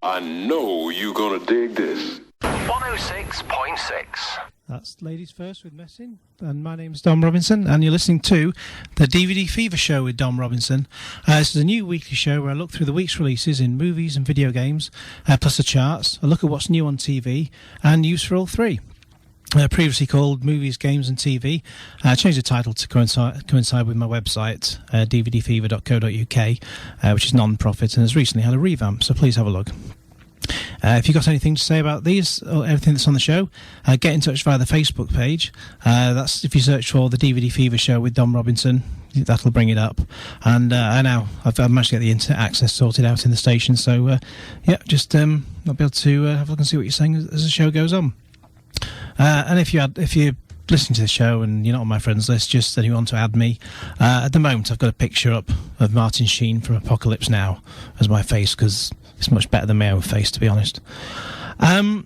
I know you're gonna dig this. 106.6. That's Ladies First with Messing, and my name's Dom Robinson, and you're listening to the DVD Fever Show with Dom Robinson. This is a new weekly show where I look through the week's releases in movies and video games, plus the charts, a look at what's new on TV, and news for all three. Previously called Movies, Games and TV. I changed the title to coincide with my website, dvdfever.co.uk, which is non-profit and has recently had a revamp, so please have a look. If you've got anything to say about these or everything that's on the show, get in touch via the Facebook page. That's if you search for the DVD Fever Show with Dom Robinson, that'll bring it up. And now I've managed to get the internet access sorted out in the station, so just I'll be able to have a look and see what you're saying as the show goes on. And if you're listening to the show and you're not on my friends list, just then you want to add me. At the moment, I've got a picture up of Martin Sheen from Apocalypse Now as my face because it's much better than my own face, to be honest. A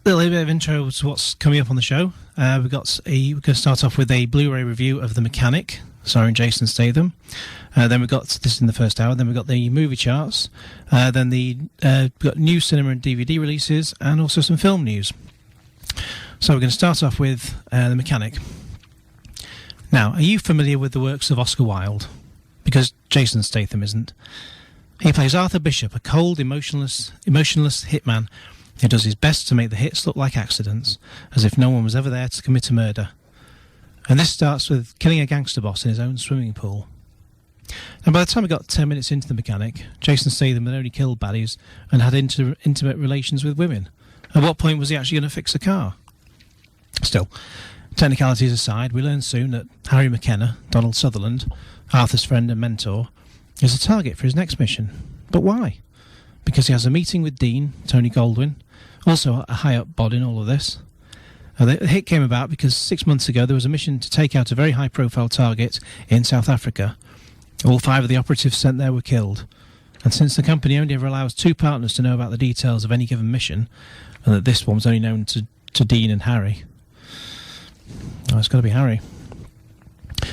little bit of intro to what's coming up on the show. We're going to start off with a Blu-ray review of The Mechanic, starring Jason Statham. Then we've got this in the first hour. Then we've got the movie charts. Then we've got new cinema and DVD releases, and also some film news. So we're going to start off with The Mechanic. Now, are you familiar with the works of Oscar Wilde? Because Jason Statham isn't. He plays Arthur Bishop, a cold, emotionless hitman who does his best to make the hits look like accidents, as if no one was ever there to commit a murder. And this starts with killing a gangster boss in his own swimming pool. And by the time we got 10 minutes into The Mechanic, Jason Statham had only killed baddies and had intimate relations with women. At what point was he actually going to fix a car? Still, technicalities aside, we learn soon that Harry McKenna, Donald Sutherland, Arthur's friend and mentor, is a target for his next mission. But why? Because he has a meeting with Dean, Tony Goldwyn, also a high-up bod in all of this. The hit came about because 6 months ago there was a mission to take out a very high-profile target in South Africa. All 5 of the operatives sent there were killed. And since the company only ever allows 2 partners to know about the details of any given mission, and that this one was only known to Dean and Harry, it's got to be Harry.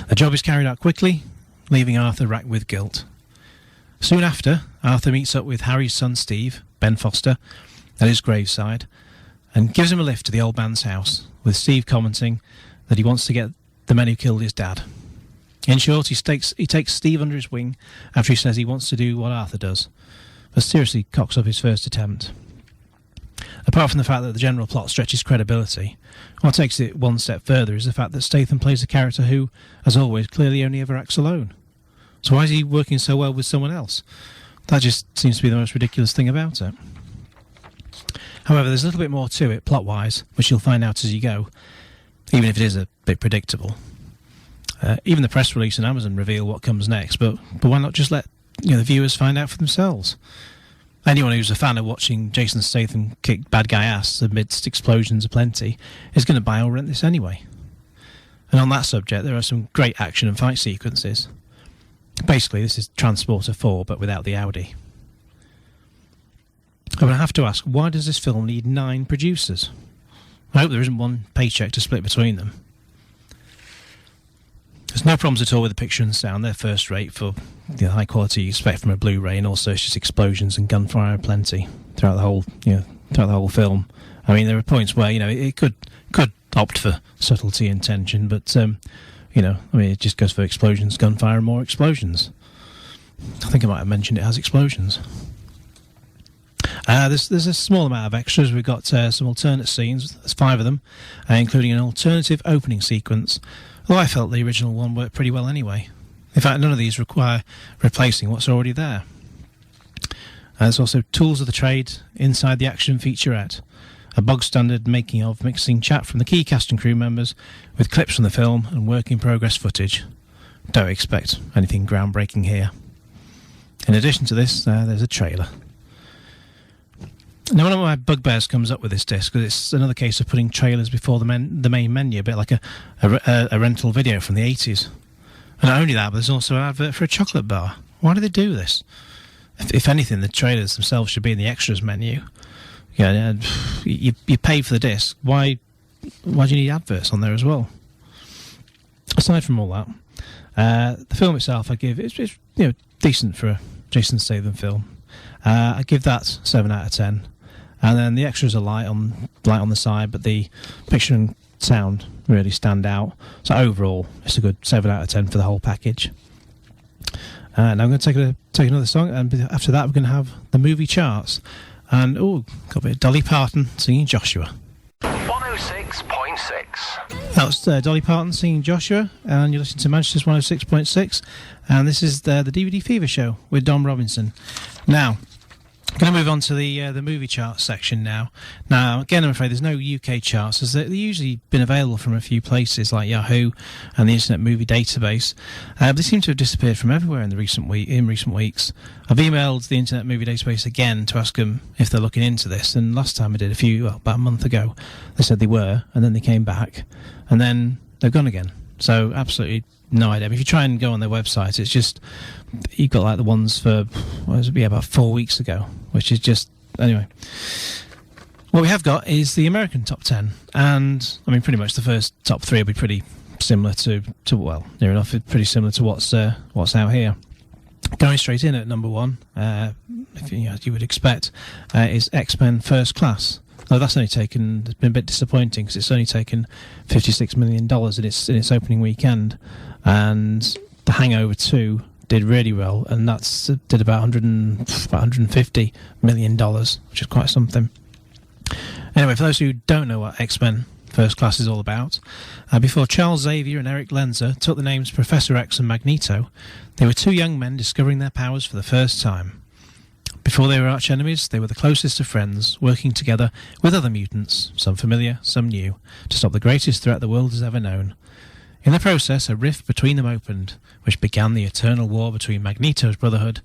The job is carried out quickly, leaving Arthur racked with guilt. Soon after, Arthur meets up with Harry's son Steve, Ben Foster, at his graveside, and gives him a lift to the old man's house, with Steve commenting that he wants to get the men who killed his dad. In short, he takes Steve under his wing after he says he wants to do what Arthur does, but seriously cocks up his first attempt. Apart from the fact that the general plot stretches credibility, what takes it one step further is the fact that Statham plays a character who, as always, clearly only ever acts alone. So why is he working so well with someone else? That just seems to be the most ridiculous thing about it. However, there's a little bit more to it, plot-wise, which you'll find out as you go, even if it is a bit predictable. Even the press release and Amazon reveal what comes next, but why not just let the viewers find out for themselves? Anyone who's a fan of watching Jason Statham kick bad guy ass amidst explosions aplenty is going to buy or rent this anyway. And on that subject, there are some great action and fight sequences. Basically, this is Transporter 4, but without the Audi. But I have to ask, why does this film need 9 producers? I hope there isn't one paycheck to split between them. There's no problems at all with the picture and sound. They're first rate for the high quality you expect from a Blu-ray, and also it's just explosions and gunfire plenty throughout the whole film. I mean, there are points where it could opt for subtlety and tension, but it just goes for explosions, gunfire, and more explosions. I think I might have mentioned it has explosions. There's a small amount of extras. We've got some alternate scenes. There's 5 of them, including an alternative opening sequence. Although I felt the original one worked pretty well anyway. In fact, none of these require replacing what's already there. There's also tools of the trade inside the action featurette. A bog-standard making-of mixing chat from the key cast and crew members with clips from the film and work-in-progress footage. Don't expect anything groundbreaking here. In addition to this, there's a trailer. Now, one of my bugbears comes up with this disc because it's another case of putting trailers before the main menu, a bit like a rental video from the 80s. And not only that, but there's also an advert for a chocolate bar. Why do they do this? If anything, the trailers themselves should be in the extras menu. Yeah, you pay for the disc. Why do you need adverts on there as well? Aside from all that, the film itself, I give it's decent for a Jason Statham film. I give that 7 out of 10. And then the extras are light on the side, but the picture and sound really stand out. So overall, it's a good 7 out of 10 for the whole package. Now I'm going to take another song, and after that we're going to have the movie charts. And got a bit of Dolly Parton singing Joshua. 106.6. That was Dolly Parton singing Joshua, and you're listening to Manchester's 106.6, and this is the DVD Fever show with Dom Robinson. Now, I'm going to move on to the movie charts section now. Now, again, I'm afraid there's no UK charts, as they've usually been available from a few places like Yahoo and the Internet Movie Database, but they seem to have disappeared from everywhere in recent weeks. I've emailed the Internet Movie Database again to ask them if they're looking into this, and last time I did about a month ago, they said they were, and then they came back, and then they've gone again. So, absolutely no idea. If you try and go on their website, it's just, you've got like the ones for, about 4 weeks ago, which is just, anyway. What we have got is the American top 10, and, I mean, pretty much the first top 3 will be pretty similar to near enough, pretty similar to what's out here. Going straight in at number 1, as you would expect, is X-Men First Class. No, that's it's been a bit disappointing because it's only taken $56 million in its opening weekend, and The Hangover 2 did really well, and that's did about $150 million, which is quite something. Anyway, for those who don't know what X-Men First Class is all about, before Charles Xavier and Eric Lenzer took the names Professor X and Magneto, they were two young men discovering their powers for the first time. Before they were arch enemies, they were the closest of friends, working together with other mutants, some familiar, some new, to stop the greatest threat the world has ever known. In the process, a rift between them opened, which began the eternal war between Magneto's Brotherhood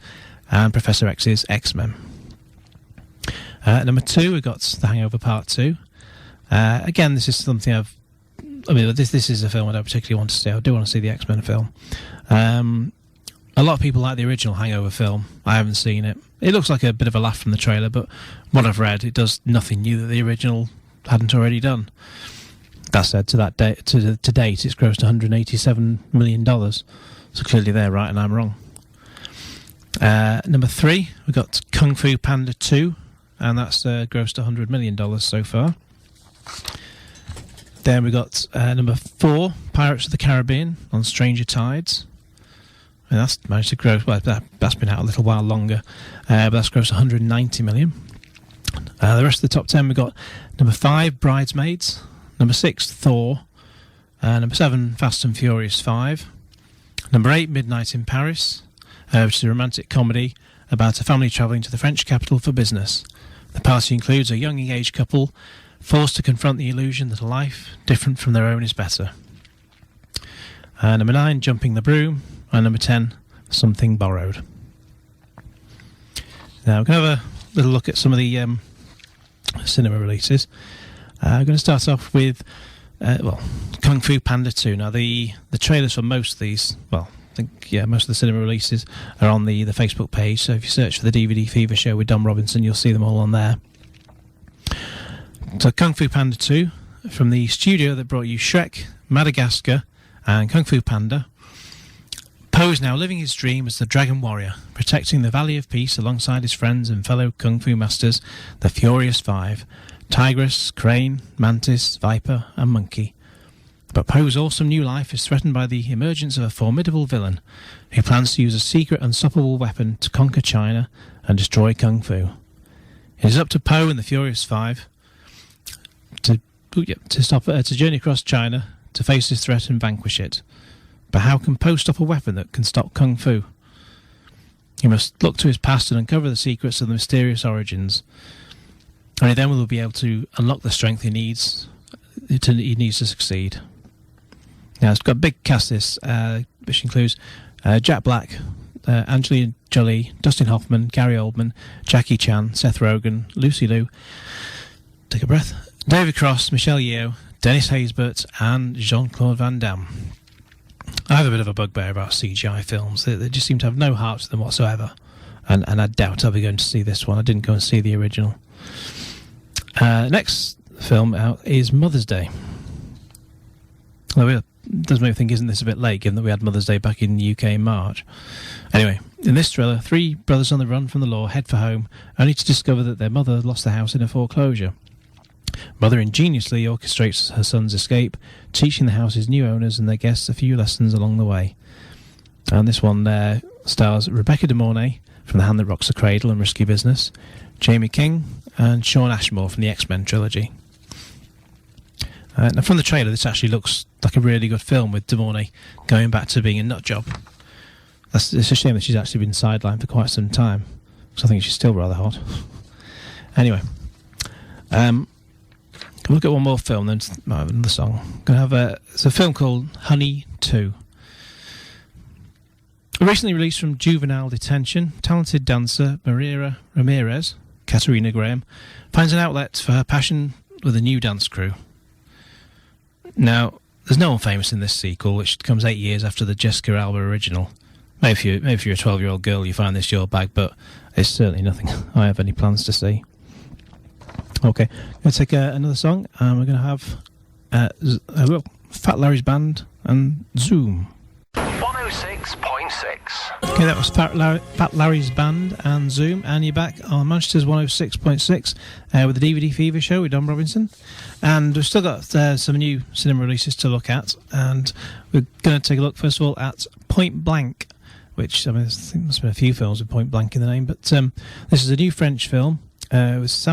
and Professor X's X-Men. Number 2, we've got The Hangover Part 2. Again, this is something this is a film I don't particularly want to see. I do want to see the X-Men film. A lot of people like the original Hangover film. I haven't seen it. It looks like a bit of a laugh from the trailer, but what I've read, it does nothing new that the original hadn't already done. That said, to date, it's grossed $187 million. So clearly they're right and I'm wrong. Number 3, we've got Kung Fu Panda 2, and that's grossed $100 million so far. Then we've got number 4, Pirates of the Caribbean on Stranger Tides. And that's managed to grow. Well, that's been out a little while longer, but that's grossed $190 million. The rest of the top 10, we've got number 5, Bridesmaids, number 6, Thor, number 7, Fast and Furious 5, number 8, Midnight in Paris, which is a romantic comedy about a family travelling to the French capital for business. The party includes a young engaged couple forced to confront the illusion that a life different from their own is better. Number 9, Jumping the Broom. And number 10, Something Borrowed. Now, we're going to have a little look at some of the cinema releases. I'm going to start off with, Kung Fu Panda 2. Now, the trailers for most of these, most of the cinema releases are on the Facebook page. So if you search for the DVD Fever show with Dom Robinson, you'll see them all on there. So Kung Fu Panda 2, from the studio that brought you Shrek, Madagascar, and Kung Fu Panda. Poe is now living his dream as the Dragon Warrior, protecting the Valley of Peace alongside his friends and fellow Kung Fu masters, the Furious Five, Tigress, Crane, Mantis, Viper, and Monkey. But Poe's awesome new life is threatened by the emergence of a formidable villain who plans to use a secret unstoppable weapon to conquer China and destroy Kung Fu. It is up to Poe and the Furious Five to journey across China to face this threat and vanquish it. But how can Poe stop a weapon that can stop Kung Fu? He must look to his past and uncover the secrets of the mysterious origins. Only then will he be able to unlock the strength he needs to succeed. Now, it's got a big cast, this, which includes Jack Black, Angelina Jolie, Dustin Hoffman, Gary Oldman, Jackie Chan, Seth Rogen, Lucy Liu, take a breath, David Cross, Michelle Yeoh, Dennis Haysbert, and Jean-Claude Van Damme. I have a bit of a bugbear about CGI films. They just seem to have no heart to them whatsoever. And I doubt I'll be going to see this one. I didn't go and see the original. Next film out is Mother's Day. Well, it does make me think, isn't this a bit late, given that we had Mother's Day back in the UK in March? Anyway, In this thriller, three brothers on the run from the law head for home, only to discover that their mother lost the house in a foreclosure. Mother ingeniously orchestrates her son's escape, teaching the house's new owners and their guests a few lessons along the way. And this one stars Rebecca De Mornay from The Hand That Rocks the Cradle and Risky Business, Jamie King, and Sean Ashmore from the X-Men trilogy. Now from the trailer, this actually looks like a really good film with De Mornay going back to being a nut job. It's a shame that she's actually been sidelined for quite some time, because I think she's still rather hot. Anyway, look at one more film, then another song. It's a film called Honey 2. Recently released from juvenile detention, talented dancer Maria Ramirez, Katarina Graham, finds an outlet for her passion with a new dance crew. Now, there's no one famous in this sequel, which comes 8 years after the Jessica Alba original. Maybe if you're a 12-year-old girl, you find this your bag, but it's certainly nothing I have any plans to see. Okay, I'm going to take another song, and we're going to have Fat Larry's Band and Zoom. 106.6. Okay, that was Fat Larry's Band and Zoom, and you're back on Manchester's 106.6 with the DVD Fever show with Don Robinson. And we've still got some new cinema releases to look at, and we're going to take a look first of all at Point Blank, which I think there's been a few films with Point Blank in the name, but this is a new French film with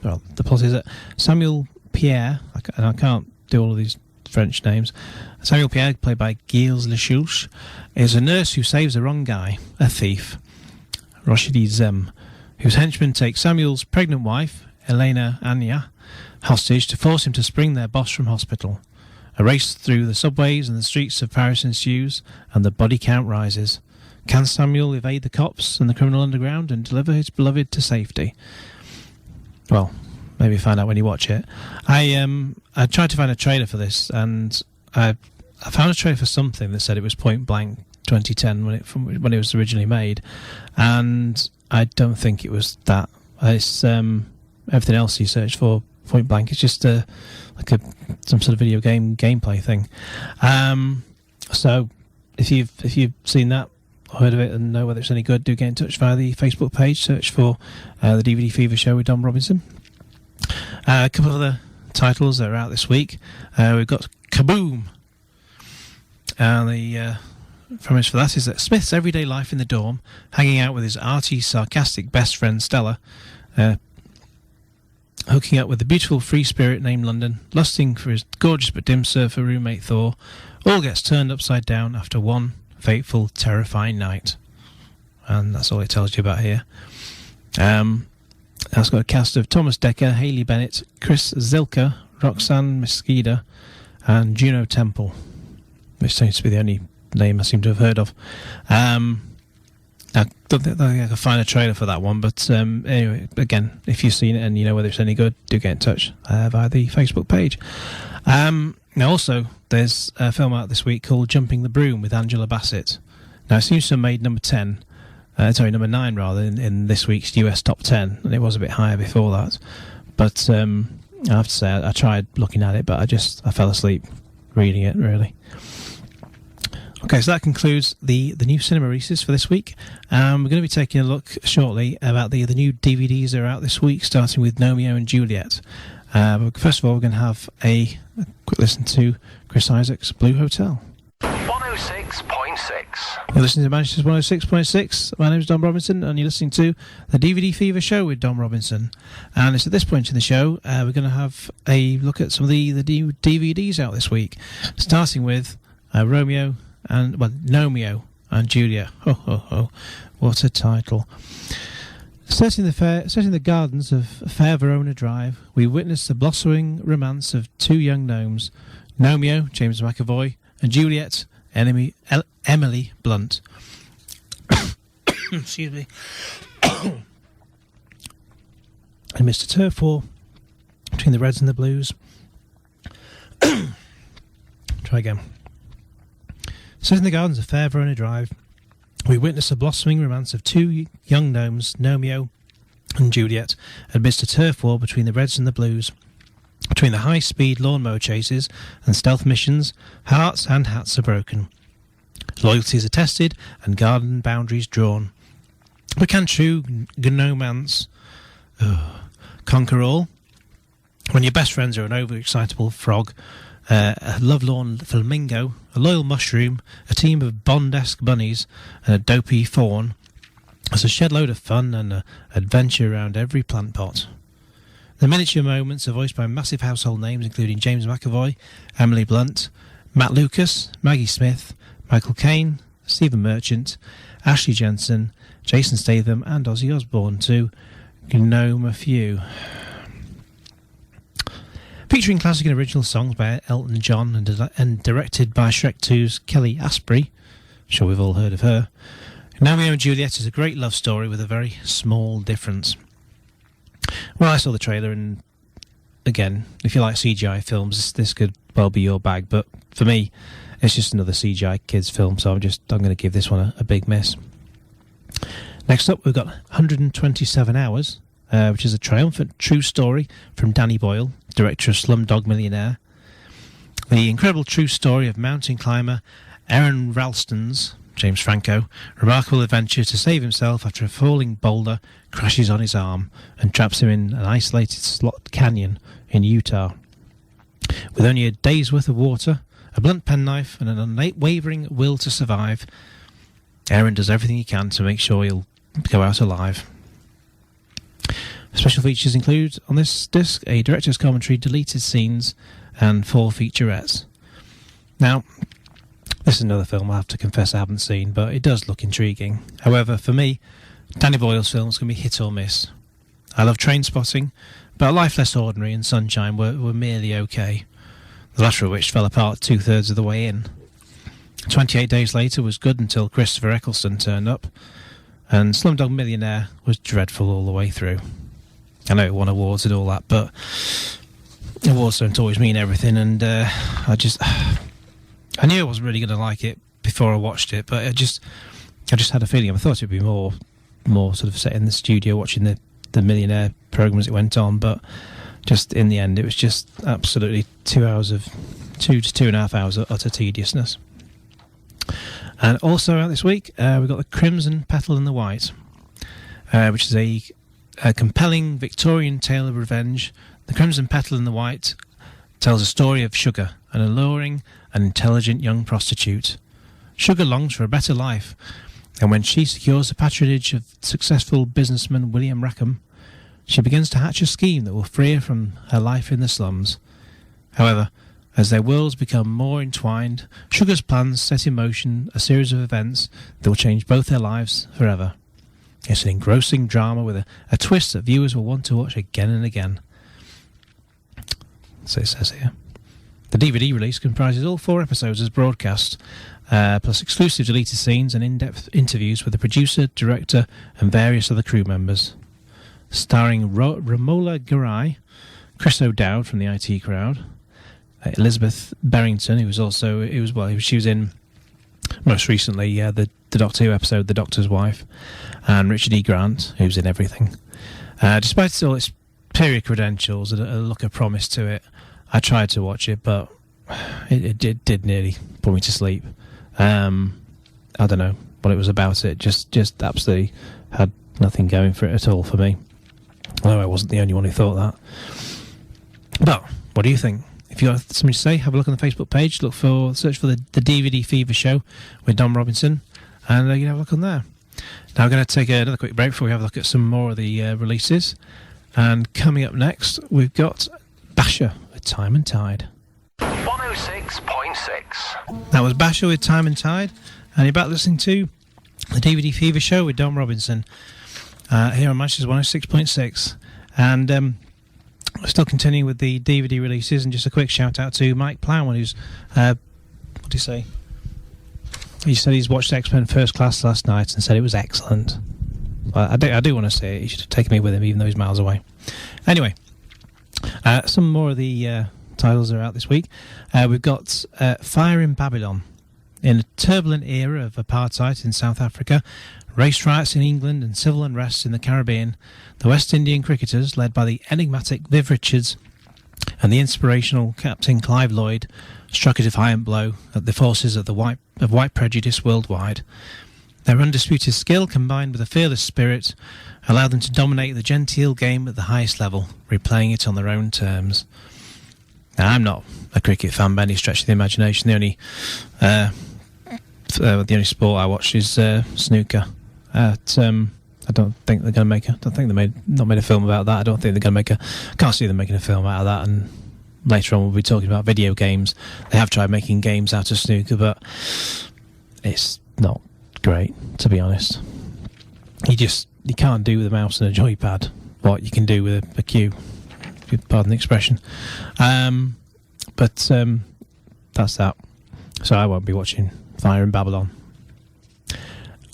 the plot is that Samuel Pierre, and I can't do all of these French names. Samuel Pierre, played by Gilles Lechuche, is a nurse who saves the wrong guy, a thief, Rochidi Zem, whose henchmen take Samuel's pregnant wife, Elena Anya, hostage to force him to spring their boss from hospital. A race through the subways and the streets of Paris ensues, and the body count rises. Can Samuel evade the cops and the criminal underground and deliver his beloved to safety? Well, maybe find out when you watch it. I tried to find a trailer for this, and I found a trailer for something that said it was Point Blank 2010 when it was originally made, and I don't think it was that. It's everything else you search for Point Blank. It's just some sort of video game gameplay thing. So if you've seen that, heard of it, and know whether it's any good, do get in touch via the Facebook page. Search for the DVD Fever show with Don Robinson. A couple of other titles that are out this week. We've got Kaboom, and the premise for that is that Smith's everyday life in the dorm, hanging out with his arty, sarcastic best friend Stella, hooking up with the beautiful free spirit named London, lusting for his gorgeous but dim surfer roommate Thor, all gets turned upside down after one fateful, terrifying night. And that's all it tells you about here. It's got a cast of Thomas Dekker, Hayley Bennett, Chris Zilka, Roxanne Mesquida, and Juno Temple, which seems to be the only name I seem to have heard of. I don't think I can find a trailer for that one, but anyway, again, if you've seen it and you know whether it's any good, do get in touch via the Facebook page. Now also, there's a film out this week called Jumping the Broom with Angela Bassett. Now it seems to have made number 9 rather, in this week's US Top 10, and it was a bit higher before that. But I have to say, I tried looking at it, but I fell asleep reading it, really. Okay, so that concludes the new cinema releases for this week. We're going to be taking a look shortly about the new DVDs that are out this week, starting with Romeo and Juliet. But first of all, we're going to have a quick listen to Chris Isaak's Blue Hotel. 106.6. You're listening to Manchester's 106.6. My name is Don Robinson, and you're listening to the DVD Fever show with Don Robinson. And it's at this point in the show, we're going to have a look at some of the new DVDs out this week, starting with Romeo and Juliet. Ho ho ho! What a title! Set in the gardens of fair Verona Drive, we witness the blossoming romance of two young gnomes, Romeo, James McAvoy, and Juliet, Emily Blunt. Excuse me. And Mr. Turf War between the Reds and the Blues. Try again. Set in the gardens of fair Verona Drive, we witness the blossoming romance of two young gnomes, Romeo and Juliet, amidst a turf war between the Reds and the Blues. Between the high-speed lawnmower chases and stealth missions, hearts and hats are broken. Loyalties are tested and garden boundaries drawn. But can true gnomance conquer all? When your best friends are an overexcitable frog, a lovelorn flamingo, a loyal mushroom, a team of Bond-esque bunnies, and a dopey fawn, there's a shed load of fun and adventure around every plant pot. The miniature moments are voiced by massive household names including James McAvoy, Emily Blunt, Matt Lucas, Maggie Smith, Michael Caine, Stephen Merchant, Ashley Jensen, Jason Statham and Ozzy Osbourne, to gnome a few. Featuring classic and original songs by Elton John and directed by Shrek 2's Kelly Asprey, I'm sure we've all heard of her, Romeo and Juliet is a great love story with a very small difference. Well, I saw the trailer, and again, if you like CGI films, this could well be your bag, but for me, it's just another CGI kids film, so I'm going to give this one a big miss. Next up, we've got 127 Hours, which is a triumphant true story from Danny Boyle, director of Slumdog Millionaire. The incredible true story of mountain climber Aaron Ralston's, James Franco, remarkable adventure to save himself after a falling boulder crashes on his arm and traps him in an isolated slot canyon in Utah. With only a day's worth of water, a blunt penknife and an unwavering will to survive, Aaron does everything he can to make sure he'll go out alive. Special features include, on this disc, a director's commentary, deleted scenes, and 4 featurettes. Now, this is another film I have to confess I haven't seen, but it does look intriguing. However, for me, Danny Boyle's films can be hit or miss. I love Trainspotting, but Life Less Ordinary and Sunshine were merely okay, the latter of which fell apart 2/3 of the way in. 28 Days Later was good until Christopher Eccleston turned up, and Slumdog Millionaire was dreadful all the way through. I know it won awards and all that, but awards don't always mean everything, and I knew I wasn't really going to like it before I watched it, but I just had a feeling. I thought it'd be more sort of set in the studio watching the Millionaire program as it went on, but just in the end, it was just absolutely 2 to 2.5 hours of utter tediousness. And also out this week, we've got The Crimson Petal and the White, which is a compelling Victorian tale of revenge. The Crimson Petal and the White tells a story of Sugar, an alluring and intelligent young prostitute. Sugar longs for a better life, and when she secures the patronage of successful businessman William Rackham, she begins to hatch a scheme that will free her from her life in the slums. However, as their worlds become more entwined, Sugar's plans set in motion a series of events that will change both their lives forever. It's an engrossing drama with a twist that viewers will want to watch again and again. So it says here. The DVD release comprises all 4 episodes as broadcast, plus exclusive deleted scenes and in-depth interviews with the producer, director, and various other crew members. Starring Romola Garai, Chris O'Dowd from the IT Crowd, Elizabeth Barrington, she was in most recently the Doctor Who episode, The Doctor's Wife, and Richard E. Grant, who's in everything. Despite all its period credentials and a look of promise to it, I tried to watch it, but it did nearly put me to sleep. I don't know what it was about it. Just absolutely had nothing going for it at all for me. Although I wasn't the only one who thought that. But what do you think? If you got something to say, have a look on the Facebook page. Search for the DVD Fever Show with Dom Robinson, and you can have a look on there. Now we're going to take another quick break before we have a look at some more of the releases. And coming up next, we've got Basher with Time and Tide. 106.6. That was Basher with Time and Tide, and you're back listening to the DVD Fever Show with Dom Robinson here on Manchester's 106.6. And we're still continuing with the DVD releases, and just a quick shout out to Mike Plowman, who's what did he say? He said he's watched X-Men First Class last night and said it was excellent. I do want to say it. He should have taken me with him, even though he's miles away. Anyway, some more of the titles are out this week. We've got Fire in Babylon. In a turbulent era of apartheid in South Africa, race riots in England and civil unrest in the Caribbean, the West Indian cricketers, led by the enigmatic Viv Richards, and the inspirational Captain Clive Lloyd struck a defiant blow at the forces of white prejudice worldwide. Their undisputed skill, combined with a fearless spirit, allowed them to dominate the genteel game at the highest level, replaying it on their own terms. Now, I'm not a cricket fan by any stretch of the imagination. The only sport I watch is snooker. I don't think they're going to make not made a film about that. I don't think they're going to can't see them making a film out of that. And later on, we'll be talking about video games. They have tried making games out of snooker, but it's not great, to be honest. You can't do with a mouse and a joypad what you can do with a cue. Pardon the expression. But that's that. So I won't be watching Fire in Babylon.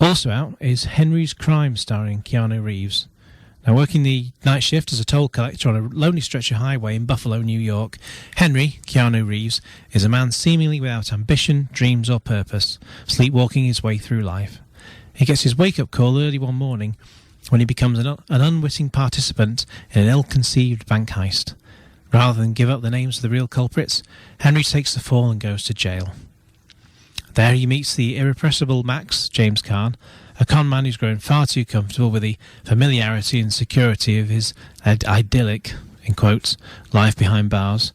Also out is Henry's Crime, starring Keanu Reeves. Now, working the night shift as a toll collector on a lonely stretch of highway in Buffalo, New York, Henry, Keanu Reeves, is a man seemingly without ambition, dreams or purpose, sleepwalking his way through life. He gets his wake-up call early one morning when he becomes an unwitting participant in an ill-conceived bank heist. Rather than give up the names of the real culprits, Henry takes the fall and goes to jail. There he meets the irrepressible Max, James Caan, a con man who's grown far too comfortable with the familiarity and security of his idyllic, in quotes, life behind bars,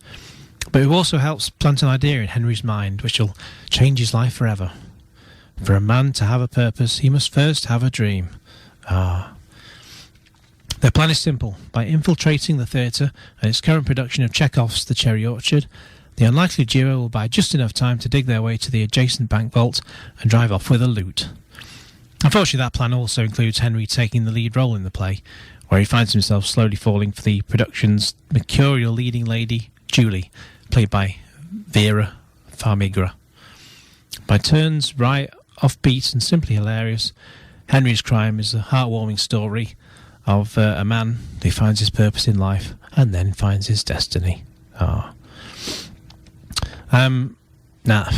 but who also helps plant an idea in Henry's mind which will change his life forever. For a man to have a purpose, he must first have a dream. Their plan is simple. By infiltrating the theatre and its current production of Chekhov's The Cherry Orchard, the unlikely duo will buy just enough time to dig their way to the adjacent bank vault and drive off with a loot. Unfortunately, that plan also includes Henry taking the lead role in the play, where he finds himself slowly falling for the production's mercurial leading lady, Julie, played by Vera Farmiga. By turns right, offbeat and simply hilarious, Henry's Crime is a heartwarming story of a man who finds his purpose in life and then finds his destiny. Now,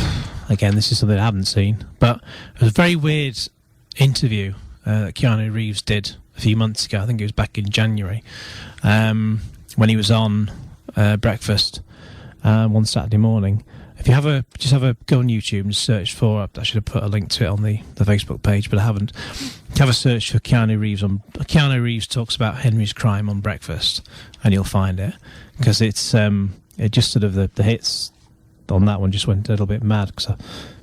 again, this is something I haven't seen, but it was a very weird interview that Keanu Reeves did a few months ago. I think it was back in January, when he was on Breakfast one Saturday morning. If you just have a go on YouTube and search for, I should have put a link to it on the Facebook page, but I haven't. Have a search for Keanu Reeves. Keanu Reeves talks about Henry's Crime on Breakfast, and you'll find it, because it's it just sort of the hits on that one just went a little bit mad, because I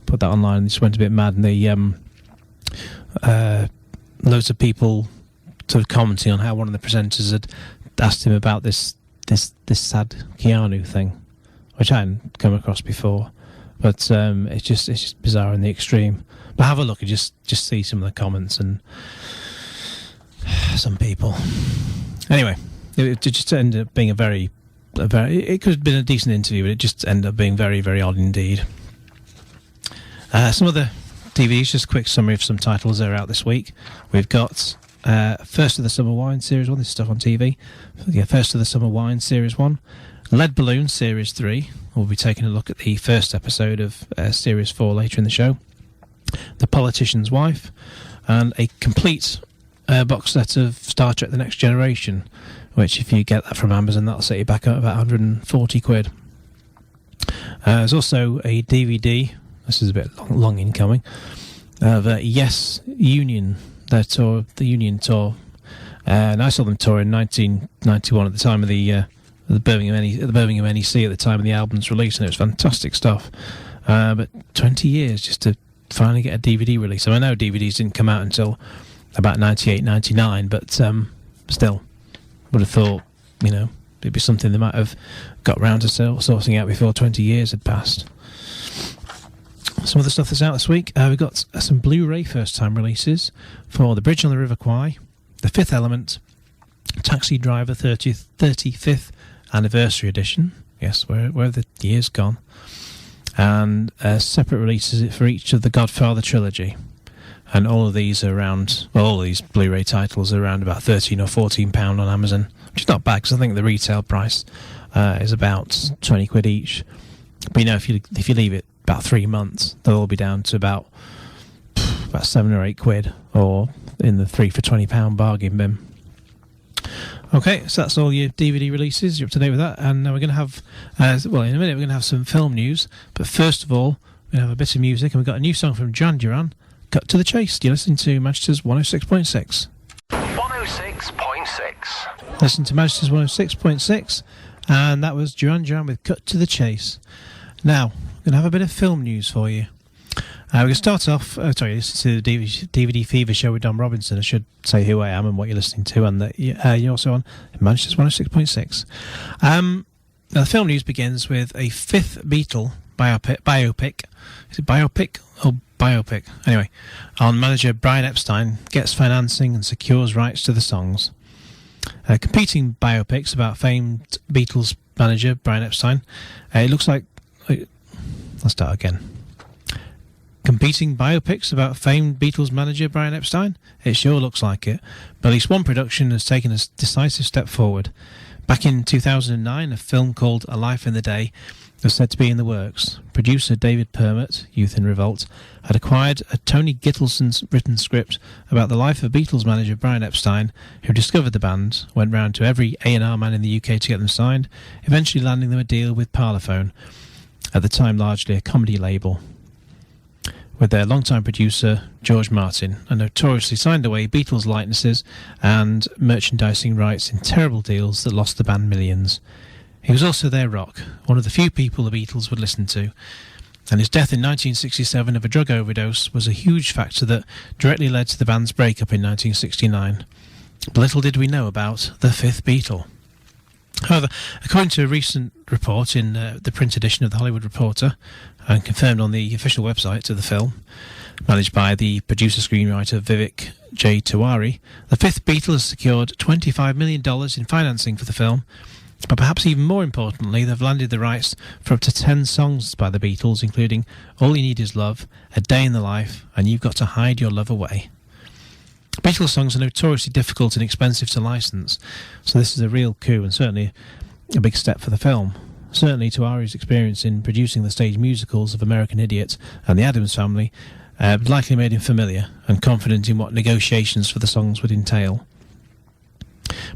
put that online and it just went a bit mad, and loads of people sort of commenting on how one of the presenters had asked him about this sad Keanu thing, which I hadn't come across before, but it's just bizarre in the extreme. But have a look and just see some of the comments and some people. Anyway, it just ended up being a very it could have been a decent interview, but it just ended up being very, very odd indeed. Some of the TVs, just a quick summary of some titles that are out this week. We've got First of the Summer Wine Series 1, this stuff on TV. Yeah, First of the Summer Wine Series 1. Lead Balloon Series 3. We'll be taking a look at the first episode of Series 4 later in the show. The Politician's Wife. And a complete box set of Star Trek The Next Generation, which if you get that from Amazon, that'll set you back at about 140 quid. There's also a DVD, this is a bit long in coming, of Yes Union, the Union tour. And I saw them tour in 1991 at the time of the Birmingham NEC at the time of the album's release, and it was fantastic stuff. But 20 years just to finally get a DVD release. I know DVDs didn't come out until about 98, 99, but still, would have thought, it'd be something they might have got round to sorting out before 20 years had passed. Some of the stuff that's out this week, we've got some Blu-ray first-time releases for The Bridge on the River Kwai, The Fifth Element, Taxi Driver 35th Anniversary Edition. Yes, where have the years gone? And separate releases for each of the Godfather trilogy. And all of these are all these Blu-ray titles are around about £13 or £14 on Amazon, which is not bad, because I think the retail price is about 20 quid each. But if you leave it about 3 months, they'll all be down to about 7 or 8 quid, or in the 3 for £20 bargain bin. Okay, so that's all your DVD releases. You're up to date with that. And now we're going to have, in a minute, we're going to have some film news. But first of all, we're going to have a bit of music. And we've got a new song from Duran Duran, Cut to the Chase. You're listening to Manchester's 106.6. 106.6. Listen to Manchester's 106.6. And that was Duran Duran with Cut to the Chase. Now, we're going to have a bit of film news for you. We're going to start off, listen to the DVD Fever show with Don Robinson. I should say who I am and what you're listening to, and that you're also on Manchester's 106.6. The film news begins with a fifth Beatle biopic. Is it biopic or biopic? Anyway, on manager Brian Epstein gets financing and secures rights to the songs. Competing biopics about famed Beatles manager Brian Epstein. It looks like... Let's start again. Competing biopics about famed Beatles manager Brian Epstein? It sure looks like it. But at least one production has taken a decisive step forward. Back in 2009, a film called A Life in the Day was said to be in the works. Producer David Permett, Youth in Revolt, had acquired a Tony Gittelsen's written script about the life of Beatles manager Brian Epstein, who discovered the band, went round to every A&R man in the UK to get them signed, eventually landing them a deal with Parlophone, at the time largely a comedy label, with their longtime producer George Martin, and notoriously signed away Beatles likenesses and merchandising rights in terrible deals that lost the band millions. He was also their rock, one of the few people the Beatles would listen to, and his death in 1967 of a drug overdose was a huge factor that directly led to the band's breakup in 1969. But little did we know about the fifth Beatle. However, according to a recent report in the print edition of The Hollywood Reporter, and confirmed on the official website of the film, managed by the producer-screenwriter Vivek J. Tiwari, the fifth Beatle has secured $25 million in financing for the film, but perhaps even more importantly, they've landed the rights for up to 10 songs by the Beatles, including All You Need Is Love, A Day in the Life, and You've Got to Hide Your Love Away. Beatles songs are notoriously difficult and expensive to license, so this is a real coup and certainly a big step for the film. Certainly Tiwari's experience in producing the stage musicals of American Idiot and The Addams Family likely made him familiar and confident in what negotiations for the songs would entail.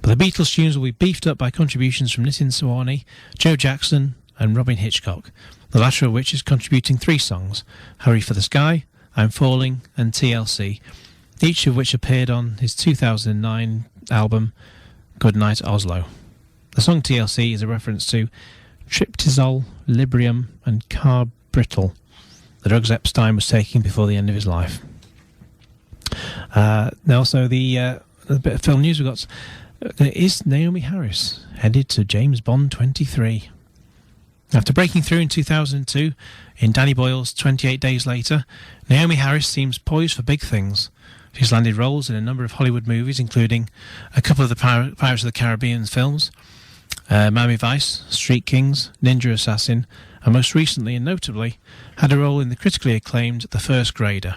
But the Beatles tunes will be beefed up by contributions from Nitin Sawhney, Joe Jackson and Robin Hitchcock, the latter of which is contributing 3 songs, Hurry for the Sky, I'm Falling and TLC, each of which appeared on his 2009 album Goodnight Oslo. The song TLC is a reference to triptizol, Librium and carbital, the drugs Epstein was taking before the end of his life. Now also the bit of film news we've got is Naomi Harris headed to James Bond 23. After breaking through in 2002 in Danny Boyle's 28 Days Later, Naomi Harris seems poised for big things. She's landed roles in a number of Hollywood movies, including a couple of the Pirates of the Caribbean films, Miami Vice, Street Kings, Ninja Assassin, and most recently and notably had a role in the critically acclaimed The First Grader.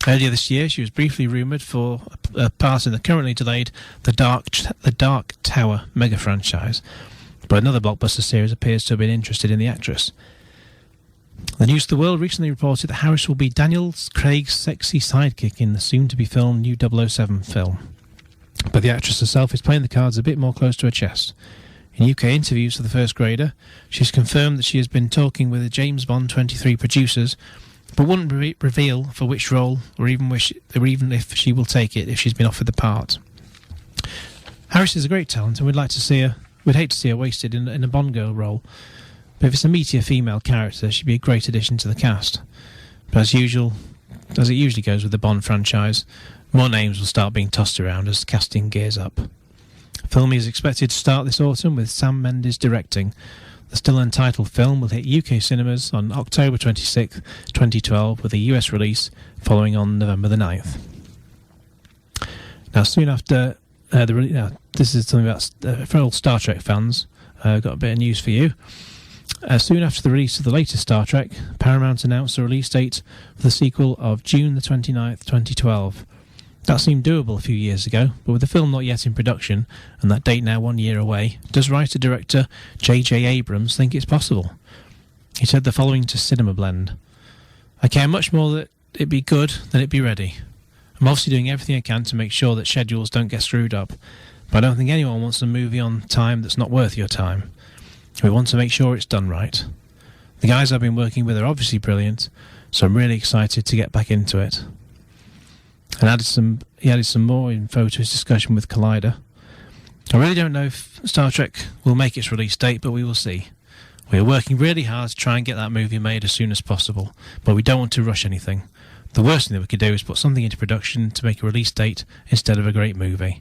Earlier this year, she was briefly rumoured for a part in the currently delayed The Dark Tower mega franchise, but another blockbuster series appears to have been interested in the actress. The News of the World recently reported that Harris will be Daniel Craig's sexy sidekick in the soon-to-be-filmed new 007 film. But the actress herself is playing the cards a bit more close to her chest. In UK interviews for The First Grader, she's confirmed that she has been talking with the James Bond 23 producers, but wouldn't reveal for which role or even if she will take it if she's been offered the part. Harris is a great talent, and we'd hate to see her wasted in a Bond girl role. But if it's a meatier female character, she'd be a great addition to the cast. But as it usually goes with the Bond franchise, more names will start being tossed around as the casting gears up. Filming is expected to start this autumn with Sam Mendes directing. The still untitled film will hit UK cinemas on October 26th, 2012, with a US release following on November the 9th. Now, soon after this is something about for all Star Trek fans. Got a bit of news for you. Soon after the release of the latest Star Trek, Paramount announced the release date for the sequel of June the 29th, 2012. That seemed doable a few years ago, but with the film not yet in production, and that date now 1 year away, does writer-director J.J. Abrams think it's possible? He said the following to Cinema Blend: "I care much more that it be good than it be ready. I'm obviously doing everything I can to make sure that schedules don't get screwed up, But I don't think anyone wants a movie on time that's not worth your time. We want to make sure it's done right. The guys I've been working with are obviously brilliant, so I'm really excited to get back into it. And he added some more info to his discussion with Collider. I really don't know if Star Trek will make its release date, but we will see. We are working really hard to try and get that movie made as soon as possible, but we don't want to rush anything. The worst thing that we could do is put something into production to make a release date instead of a great movie.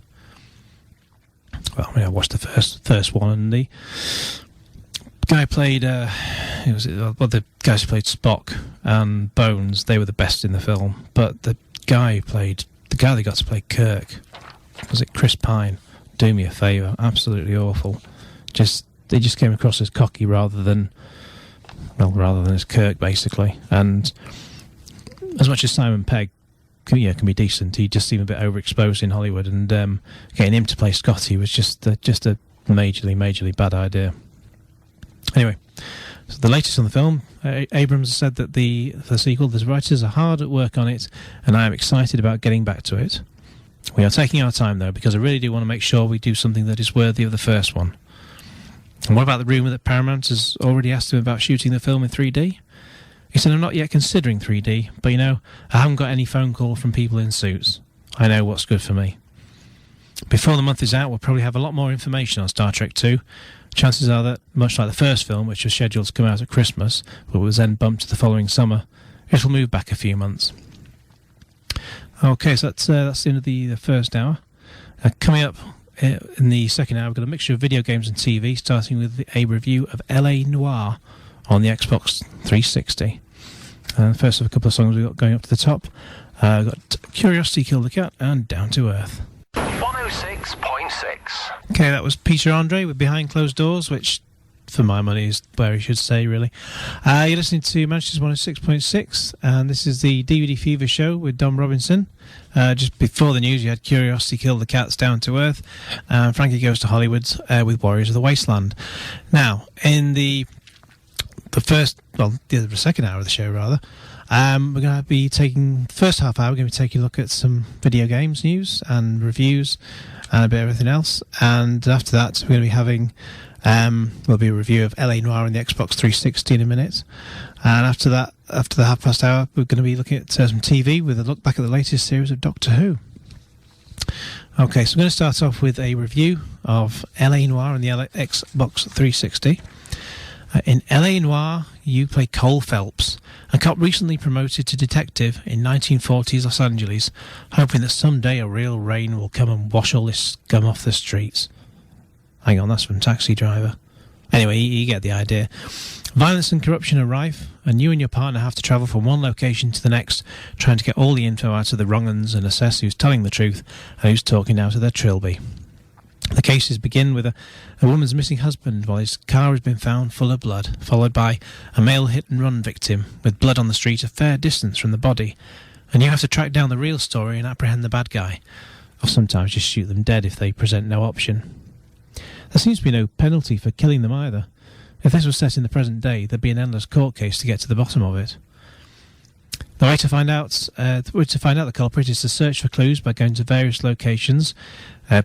Well, I watched the first one, and the guy played the guys who played Spock and Bones, they were the best in the film, but the guy that got to play Kirk, was it Chris Pine? Do me a favour, absolutely awful. They just came across as cocky rather than as Kirk, basically. And as much as Simon Pegg can be decent, he just seemed a bit overexposed in Hollywood, and getting him to play Scotty was just a majorly bad idea. Anyway, so the latest on the film, Abrams said that for the sequel, the writers are hard at work on it, and I am excited about getting back to it. We are taking our time, though, because I really do want to make sure we do something that is worthy of the first one. And what about the rumour that Paramount has already asked him about shooting the film in 3D? He said, I'm not yet considering 3D, but I haven't got any phone call from people in suits. I know what's good for me. Before the month is out, we'll probably have a lot more information on Star Trek 2. Chances are that, much like the first film, which was scheduled to come out at Christmas, but was then bumped to the following summer, it'll move back a few months. Okay, so that's the end of the first hour. Coming up in the second hour, we've got a mixture of video games and TV, starting with a review of L.A. Noire on the Xbox 360. And first of a couple of songs we've got going up to the top. We've got Curiosity Killed the Cat and Down to Earth. 106.6. Okay, that was Peter Andre with Behind Closed Doors, which, for my money, is where he should stay, really. You're listening to Manchester's 106.6, and this is the DVD Fever show with Dom Robinson. Just before the news, you had Curiosity Killed the Cats, Down to Earth, and Frankie Goes to Hollywood with Warriors of the Wasteland. Now, in the second hour of the show, rather, we're going to be taking, first half hour, we're going to be taking a look at some video games news and reviews and a bit of everything else. And after that, we're going to be having, there'll be a review of L.A. Noire on the Xbox 360 in a minute. And after that, after the half past hour, we're going to be looking at some TV with a look back at the latest series of Doctor Who. Okay, so we're going to start off with a review of L.A. Noire on the Xbox 360. In L.A. Noire, you play Cole Phelps, a cop recently promoted to detective in 1940s Los Angeles, hoping that someday a real rain will come and wash all this scum off the streets. Hang on, that's from Taxi Driver. Anyway, you get the idea. Violence and corruption are rife, and you and your partner have to travel from one location to the next, trying to get all the info out of the wrong uns and assess who's telling the truth and who's talking out of their trilby. The cases begin with a woman's missing husband while his car has been found full of blood, followed by a male hit-and-run victim with blood on the street a fair distance from the body, and you have to track down the real story and apprehend the bad guy, or sometimes just shoot them dead if they present no option. There seems to be no penalty for killing them either. If this was set in the present day, there'd be an endless court case to get to the bottom of it. The way to find out the culprit is to search for clues by going to various locations,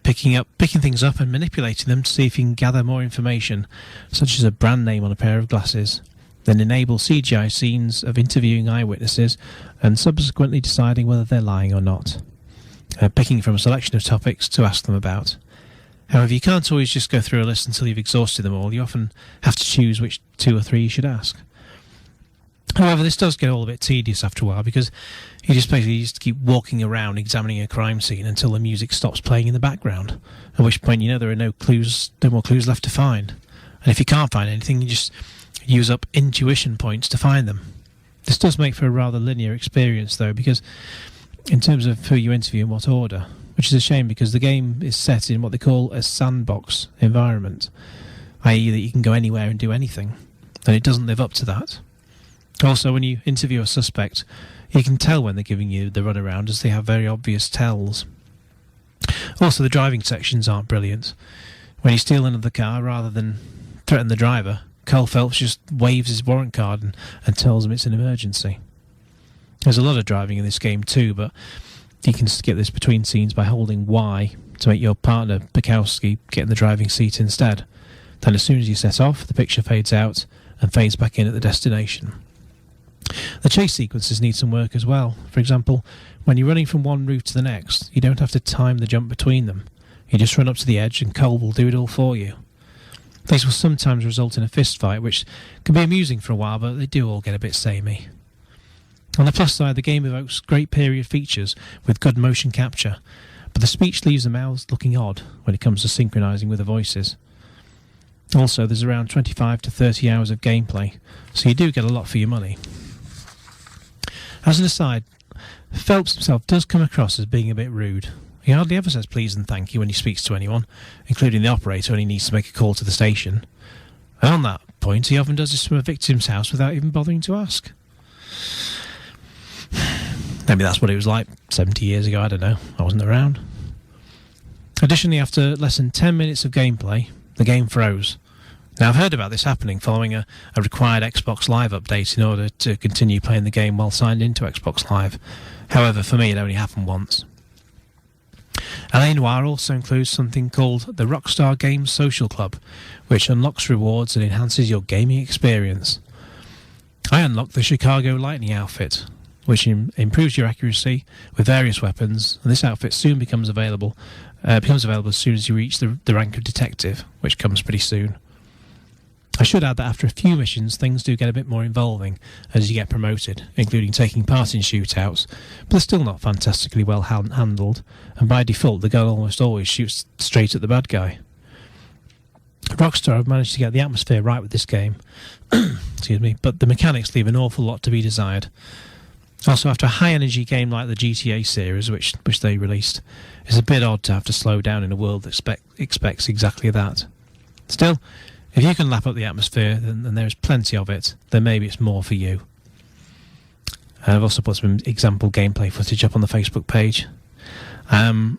picking things up and manipulating them to see if you can gather more information, such as a brand name on a pair of glasses, then enable CGI scenes of interviewing eyewitnesses and subsequently deciding whether they're lying or not, picking from a selection of topics to ask them about. However, you can't always just go through a list until you've exhausted them all. You often have to choose which 2 or 3 you should ask. However, this does get all a bit tedious after a while, because you just keep walking around examining a crime scene until the music stops playing in the background, at which point you know there are no more clues left to find. And if you can't find anything, you just use up intuition points to find them. This does make for a rather linear experience, though, because in terms of who you interview in what order, which is a shame because the game is set in what they call a sandbox environment, i.e. that you can go anywhere and do anything, and it doesn't live up to that. Also, when you interview a suspect, you can tell when they're giving you the runaround, as they have very obvious tells. Also, the driving sections aren't brilliant. When you steal another car, rather than threaten the driver, Cole Phelps just waves his warrant card and tells them it's an emergency. There's a lot of driving in this game too, but you can skip this between scenes by holding Y to make your partner Bukowski get in the driving seat instead. Then as soon as you set off, the picture fades out and fades back in at the destination. The chase sequences need some work as well. For example, when you're running from one route to the next, you don't have to time the jump between them. You just run up to the edge and Cole will do it all for you. These will sometimes result in a fist fight, which can be amusing for a while, but they do all get a bit samey. On the plus side, the game evokes great period features with good motion capture, but the speech leaves the mouths looking odd when it comes to synchronising with the voices. Also, there's around 25 to 30 hours of gameplay, so you do get a lot for your money. As an aside, Phelps himself does come across as being a bit rude. He hardly ever says please and thank you when he speaks to anyone, including the operator when he needs to make a call to the station. And on that point, he often does this from a victim's house without even bothering to ask. Maybe that's what it was like 70 years ago, I don't know. I wasn't around. Additionally, after less than 10 minutes of gameplay, the game froze. Now, I've heard about this happening following a required Xbox Live update in order to continue playing the game while signed into Xbox Live. However, for me, it only happened once. L.A. Noire also includes something called the Rockstar Games Social Club, which unlocks rewards and enhances your gaming experience. I unlocked the Chicago Lightning outfit, which improves your accuracy with various weapons, and this outfit soon becomes available as soon as you reach the rank of detective, which comes pretty soon. I should add that after a few missions, things do get a bit more involving as you get promoted, including taking part in shootouts, but they're still not fantastically well handled, and by default the gun almost always shoots straight at the bad guy. Rockstar have managed to get the atmosphere right with this game, excuse me, but the mechanics leave an awful lot to be desired. Also, after a high-energy game like the GTA series, which they released, it's a bit odd to have to slow down in a world that expects exactly that. Still, if you can lap up the atmosphere, then there is plenty of it, then maybe it's more for you. And I've also put some example gameplay footage up on the Facebook page. Now,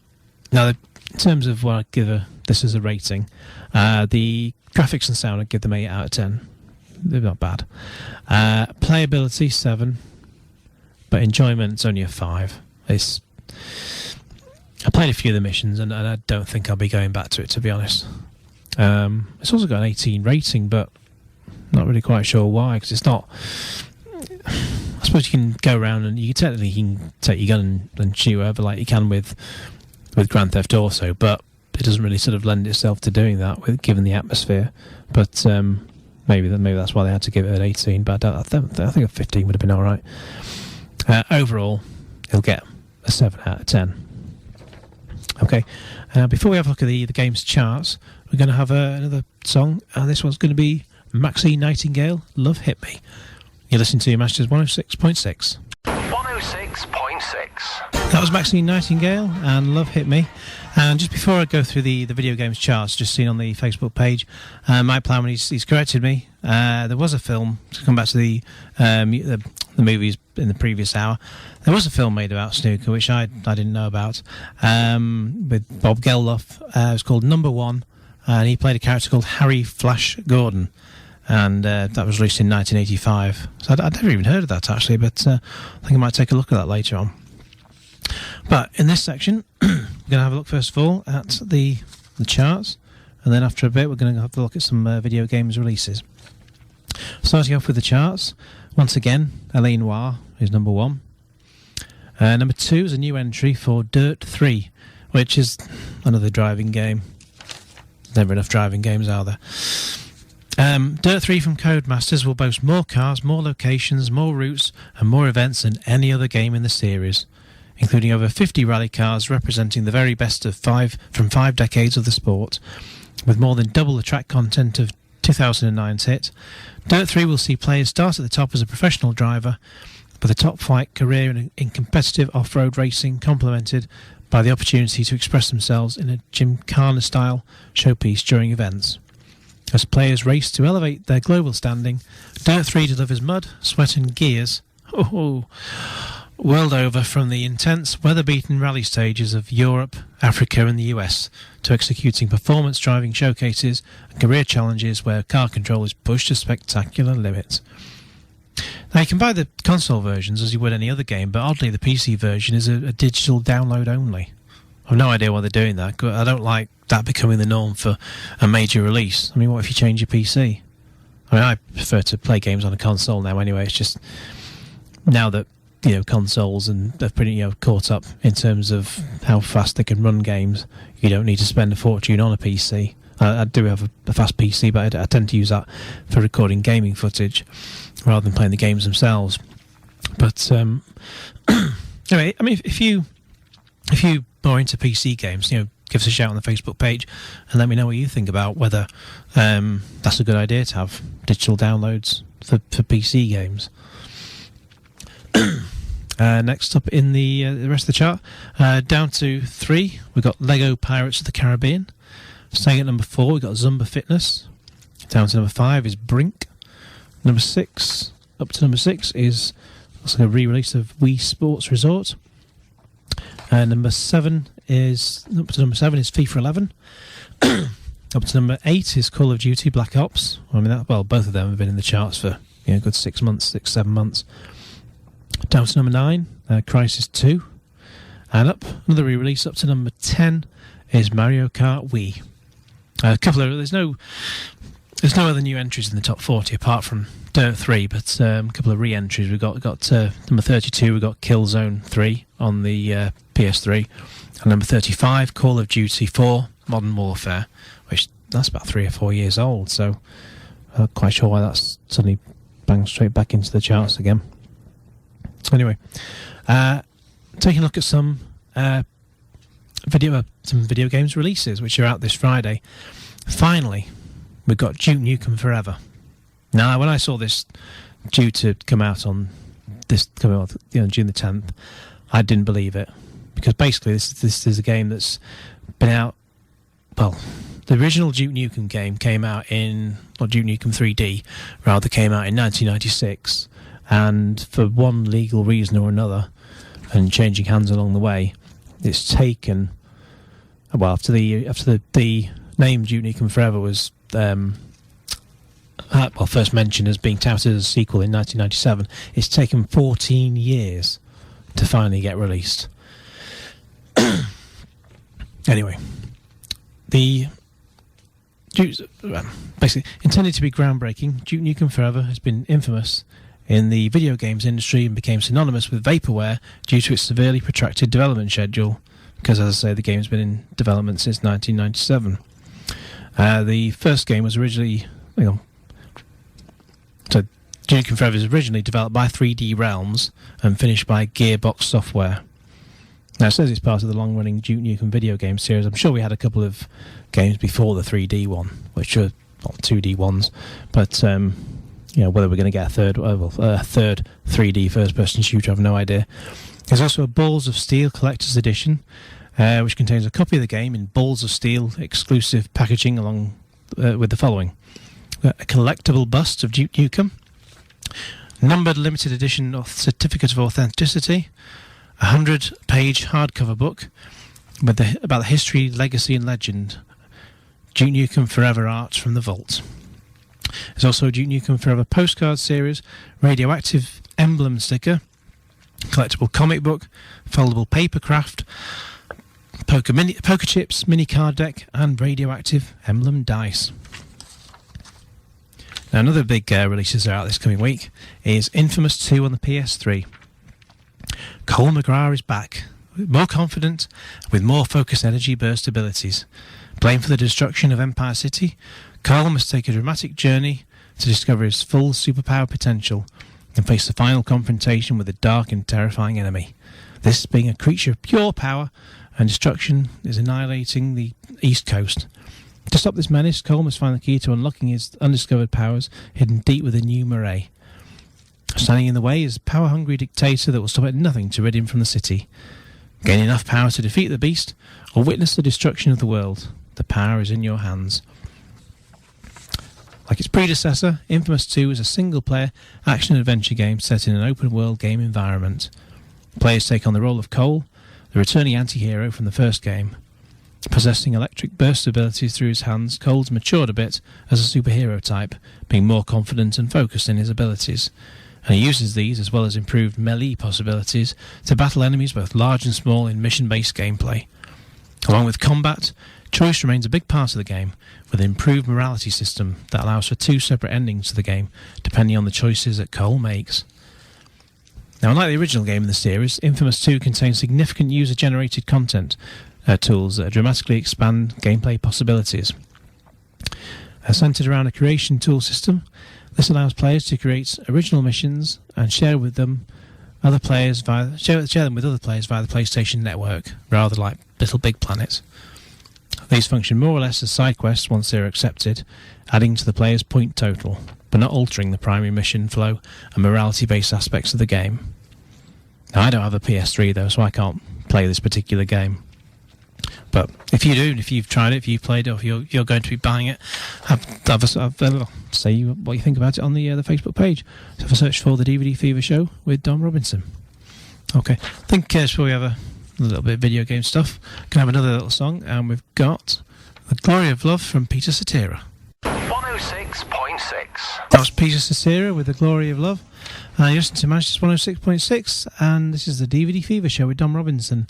in terms of what I'd give this as a rating, the graphics and sound, I'd give them 8 out of 10. They're not bad. Playability, 7. But enjoyment, it's only a 5. I played a few of the missions, and I don't think I'll be going back to it, to be honest. It's also got an 18 rating, but not really quite sure why, because it's not... I suppose you can go around and you can take your gun and shoot whoever like you can with Grand Theft Auto, but it doesn't really sort of lend itself to doing that, given the atmosphere. But maybe that's why they had to give it an 18, but I think a 15 would have been alright. Overall, it'll get a 7 out of 10. Okay, before we have a look at the game's charts, we're going to have another song, and this one's going to be Maxine Nightingale, Love Hit Me. You're listening to your Masters 106.6. 106.6. That was Maxine Nightingale and Love Hit Me. And just before I go through the video games charts, just seen on the Facebook page, Mike Plowman, he's corrected me. There was a film, to come back to the movies in the previous hour, there was a film made about snooker, which I didn't know about, with Bob Geldof. It was called Number One, and he played a character called Harry Flash Gordon. And that was released in 1985. So I'd never even heard of that, actually, but I think I might take a look at that later on. But in this section, we're going to have a look, first of all, at the charts, and then after a bit, we're going to have a look at some video games releases. Starting off with the charts, once again, L.A. Noire is number 1. Number 2 is a new entry for Dirt 3, which is another driving game. Never enough driving games, are there? Dirt 3 from Codemasters will boast more cars, more locations, more routes, and more events than any other game in the series, including over 50 rally cars representing the very best from 5 decades of the sport. With more than double the track content of 2009's hit, Dirt 3 will see players start at the top as a professional driver, with a top-flight career in competitive off-road racing complemented by the opportunity to express themselves in a Gymkhana-style showpiece during events. As players race to elevate their global standing, Dirt 3 delivers mud, sweat and gears world over, from the intense, weather-beaten rally stages of Europe, Africa and the US, to executing performance driving showcases and career challenges where car control is pushed to spectacular limits. Now, you can buy the console versions as you would any other game, but oddly the PC version is a digital download only. I've no idea why they're doing that. I don't like that becoming the norm for a major release. I mean, what if you change your PC? I mean, I prefer to play games on a console now anyway. It's just now that, consoles and are pretty, caught up in terms of how fast they can run games, you don't need to spend a fortune on a PC. I do have a fast PC, but I tend to use that for recording gaming footage rather than playing the games themselves. But anyway, I mean, if you are into PC games, give us a shout on the Facebook page and let me know what you think about whether that's a good idea to have digital downloads for PC games. Next up in the rest of the chart, down to 3, we've got Lego Pirates of the Caribbean. Staying at number 4, we've got Zumba Fitness. Down to number 5 is Brink. Number 6, up to number 6 is looks like a re-release of Wii Sports Resort. Number 7 is FIFA 11. Up to number 8 is Call of Duty Black Ops. I mean, both of them have been in the charts for a good 6-7 months. Down to number 9, Crysis 2. And up, another re-release up to number 10 is Mario Kart Wii. There's no other new entries in the top 40 apart from Dirt 3, but a couple of re-entries. We've got number 32, we've got Killzone 3 on the PS3, and number 35, Call of Duty 4 Modern Warfare, which that's about 3 or 4 years old, so I'm not quite sure why that's suddenly banged straight back into the charts again. Anyway, taking a look at some video games releases which are out this Friday. Finally, we've got Duke Nukem Forever. Now, when I saw this due to come out on June the 10th, I didn't believe it, because basically this is a game that's been out. Well, the original Duke Nukem game came out Duke Nukem 3D rather came out in 1996, and for one legal reason or another, and changing hands along the way, it's taken. Well, after the name Duke Nukem Forever was first mentioned as being touted as a sequel in 1997, it's taken 14 years to finally get released. Anyway, basically intended to be groundbreaking, Duke Nukem Forever has been infamous in the video games industry and became synonymous with vaporware due to its severely protracted development schedule, because, as I say, the game's been in development since 1997. The first game was originally, Duke Nukem Forever was originally developed by 3D Realms and finished by Gearbox Software. Now, it says it's part of the long-running Duke Nukem video game series. I'm sure we had a couple of games before the 3D one, which are 2D ones, but whether we're going to get a third 3D first-person shooter, I have no idea. There's also a Balls of Steel Collector's Edition, which contains a copy of the game in Balls of Steel exclusive packaging along with the following. A collectible bust of Duke Nukem, numbered limited edition certificate of authenticity, a 100-page hardcover book about the history, legacy and legend, Duke Nukem Forever art from the vault. There's also a Duke Nukem Forever postcard series, radioactive emblem sticker, collectible comic book, foldable paper craft, poker chips, mini card deck, and radioactive emblem dice. Now, another big releases that are out this coming week is Infamous 2 on the PS3. Cole McGrath is back, more confident, with more focused energy burst abilities. Blamed for the destruction of Empire City, Cole must take a dramatic journey to discover his full superpower potential and face the final confrontation with a dark and terrifying enemy. This, being a creature of pure power and destruction, is annihilating the East Coast. To stop this menace, Cole must find the key to unlocking his undiscovered powers hidden deep within New Marais. Standing in the way is a power-hungry dictator that will stop at nothing to rid him from the city. Gain enough power to defeat the beast, or witness the destruction of the world. The power is in your hands. Like its predecessor, Infamous 2 is a single-player action-adventure game set in an open-world game environment. Players take on the role of Cole, the returning anti-hero from the first game. Possessing electric burst abilities through his hands, Cole's matured a bit as a superhero type, being more confident and focused in his abilities. And he uses these, as well as improved melee possibilities, to battle enemies both large and small in mission-based gameplay. Along with combat, choice remains a big part of the game, with an improved morality system that allows for 2 separate endings to the game, depending on the choices that Cole makes. Now, unlike the original game in the series, Infamous 2 contains significant user-generated content tools that dramatically expand gameplay possibilities. Centred around a creation tool system, this allows players to create original missions and share with them other players share them with other players via the PlayStation Network, rather like Little Big Planet. These function more or less as side quests once they're accepted, adding to the player's point total, but not altering the primary mission flow and morality-based aspects of the game. Now, I don't have a PS3 though, so I can't play this particular game. But if you do, if you've tried it, if you've played it, or if you're going to be buying it, say what you think about it on the Facebook page. So have a search for the DVD Fever Show with Dom Robinson. Okay, I think before we have a little bit of video game stuff, can have another little song, and we've got The Glory of Love from Peter Cetera. 106.6. That was Peter Cetera with The Glory of Love. You're listening to Manchester 106.6, and this is the DVD Fever Show with Dom Robinson.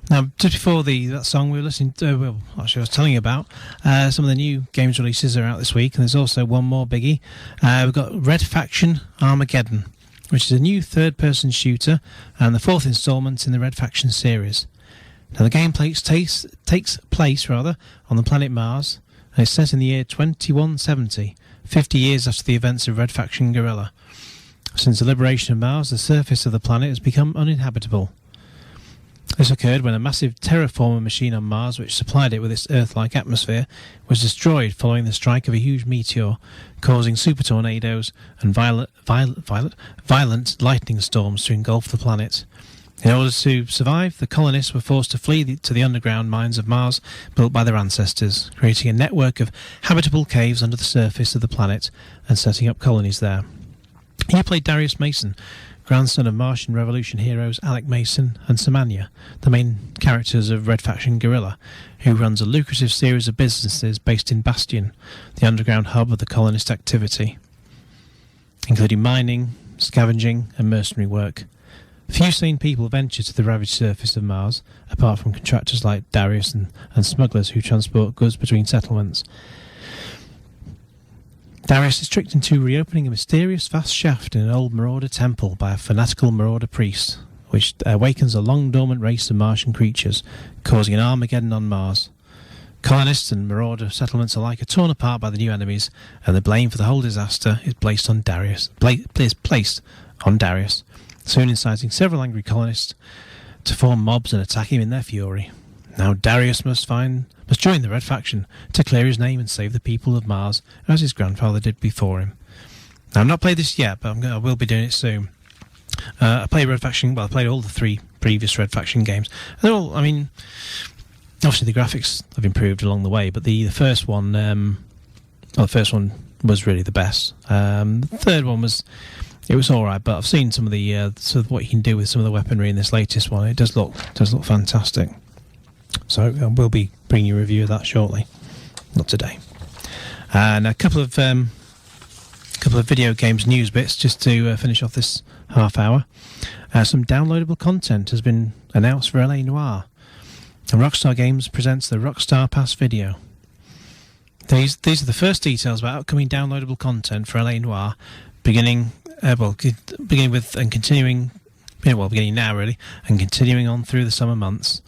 Now, just before that song, we were listening to, I was telling you about some of the new games releases are out this week, and there's also one more biggie. We've got Red Faction Armageddon, which is a new third-person shooter and the 4th instalment in the Red Faction series. Now, the game takes place on the planet Mars, and it's set in the year 2170, 50 years after the events of Red Faction Guerrilla. Since the liberation of Mars, the surface of the planet has become uninhabitable. This occurred when a massive terraformer machine on Mars, which supplied it with its Earth-like atmosphere, was destroyed following the strike of a huge meteor, causing super tornadoes and violent lightning storms to engulf the planet. In order to survive, the colonists were forced to flee to the underground mines of Mars built by their ancestors, creating a network of habitable caves under the surface of the planet and setting up colonies there. He played Darius Mason, grandson of Martian Revolution heroes Alec Mason and Samanya, the main characters of Red Faction Guerrilla, who runs a lucrative series of businesses based in Bastion, the underground hub of the colonist activity, including mining, scavenging and mercenary work. Few sane people venture to the ravaged surface of Mars, apart from contractors like Darius and smugglers who transport goods between settlements. Darius is tricked into reopening a mysterious vast shaft in an old Marauder temple by a fanatical Marauder priest, which awakens a long-dormant race of Martian creatures, causing an Armageddon on Mars. Colonists and Marauder settlements alike are torn apart by the new enemies, and the blame for the whole disaster is placed on Darius, soon inciting several angry colonists to form mobs and attack him in their fury. Now Darius must join the Red Faction to clear his name and save the people of Mars, as his grandfather did before him. Now, I've not played this yet, but I will be doing it soon. I played Red Faction. Well, I played all the 3 previous Red Faction games. They're all, I mean, obviously the graphics have improved along the way, but the first one, the first one was really the best. The third one was all right, but I've seen some of the sort of what you can do with some of the weaponry in this latest one. It does look fantastic. So I will be bringing you a review of that shortly, not today. And a couple of video games news bits just to finish off this half hour. Some downloadable content has been announced for L.A. Noire, and Rockstar Games presents the Rockstar Pass video. These are the first details about upcoming downloadable content for L.A. Noire, beginning with and continuing. Beginning now really, and continuing on through the summer months.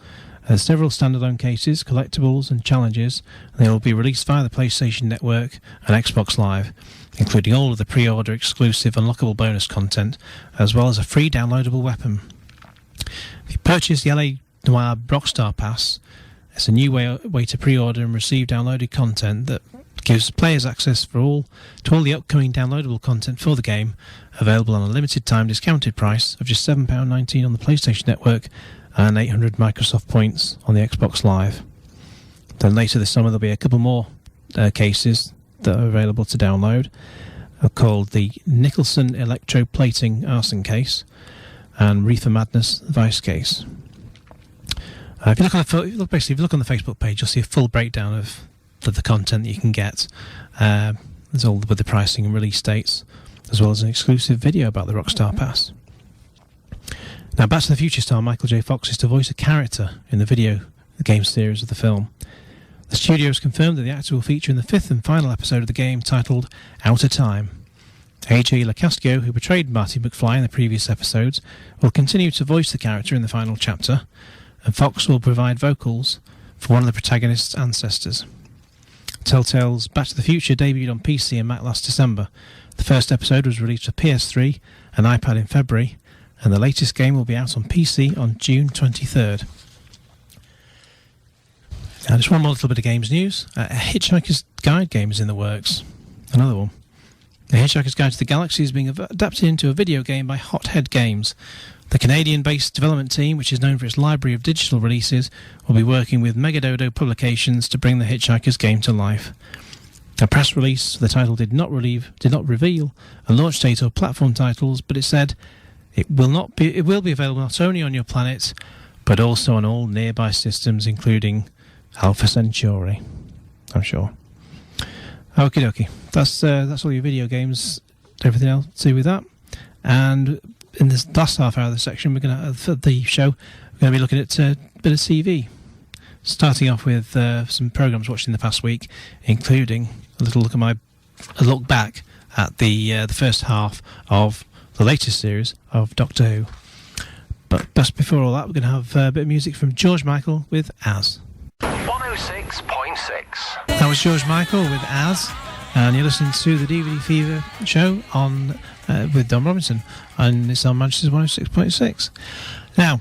There's several standalone cases, collectibles and challenges, and they will be released via the PlayStation Network and Xbox Live, including all of the pre-order exclusive unlockable bonus content, as well as a free downloadable weapon. If you purchase the LA Noire Rockstar Pass, it's a new way to pre-order and receive downloaded content that gives players access to all the upcoming downloadable content for the game, available on a limited time discounted price of just £7.19 on the PlayStation Network and 800 Microsoft points on the Xbox Live. Then later this summer there'll be a couple more cases that are available to download, called the Nicholson Electroplating Arson Case and Reefer Madness Vice Case. If you look on the Facebook page, you'll see a full breakdown of the content that you can get. There's all with the pricing and release dates, as well as an exclusive video about the Rockstar Pass. Now, Back to the Future star Michael J. Fox is to voice a character in the the game series of the film. The studio has confirmed that the actor will feature in the 5th and final episode of the game, titled Out of Time. A.J. Lacascio, who portrayed Marty McFly in the previous episodes, will continue to voice the character in the final chapter, and Fox will provide vocals for one of the protagonist's ancestors. Telltale's Back to the Future debuted on PC and Mac last December. The first episode was released for PS3 and iPad in February, and the latest game will be out on PC on June 23rd. Now, just one more little bit of games news. A Hitchhiker's Guide game is in the works. Another one. The Hitchhiker's Guide to the Galaxy is being adapted into a video game by Hothead Games. The Canadian-based development team, which is known for its library of digital releases, will be working with Megadodo Publications to bring the Hitchhiker's game to life. A press release for the title did not reveal a launch date or platform titles, but it said it will be available not only on your planet, but also on all nearby systems, including Alpha Centauri, I'm sure. Okie dokie. That's all your video games. Everything else to do with that. And in this last half hour of the section, for the show, we're going to be looking at a bit of TV. Starting off with some programs watched in the past week, including a look back at the first half of the latest series of Doctor Who. But just before all that, we're going to have a bit of music from George Michael with As. 106.6. That was George Michael with As, and you're listening to the DVD Fever show on with Don Robinson, and it's on Manchester's 106.6. Now,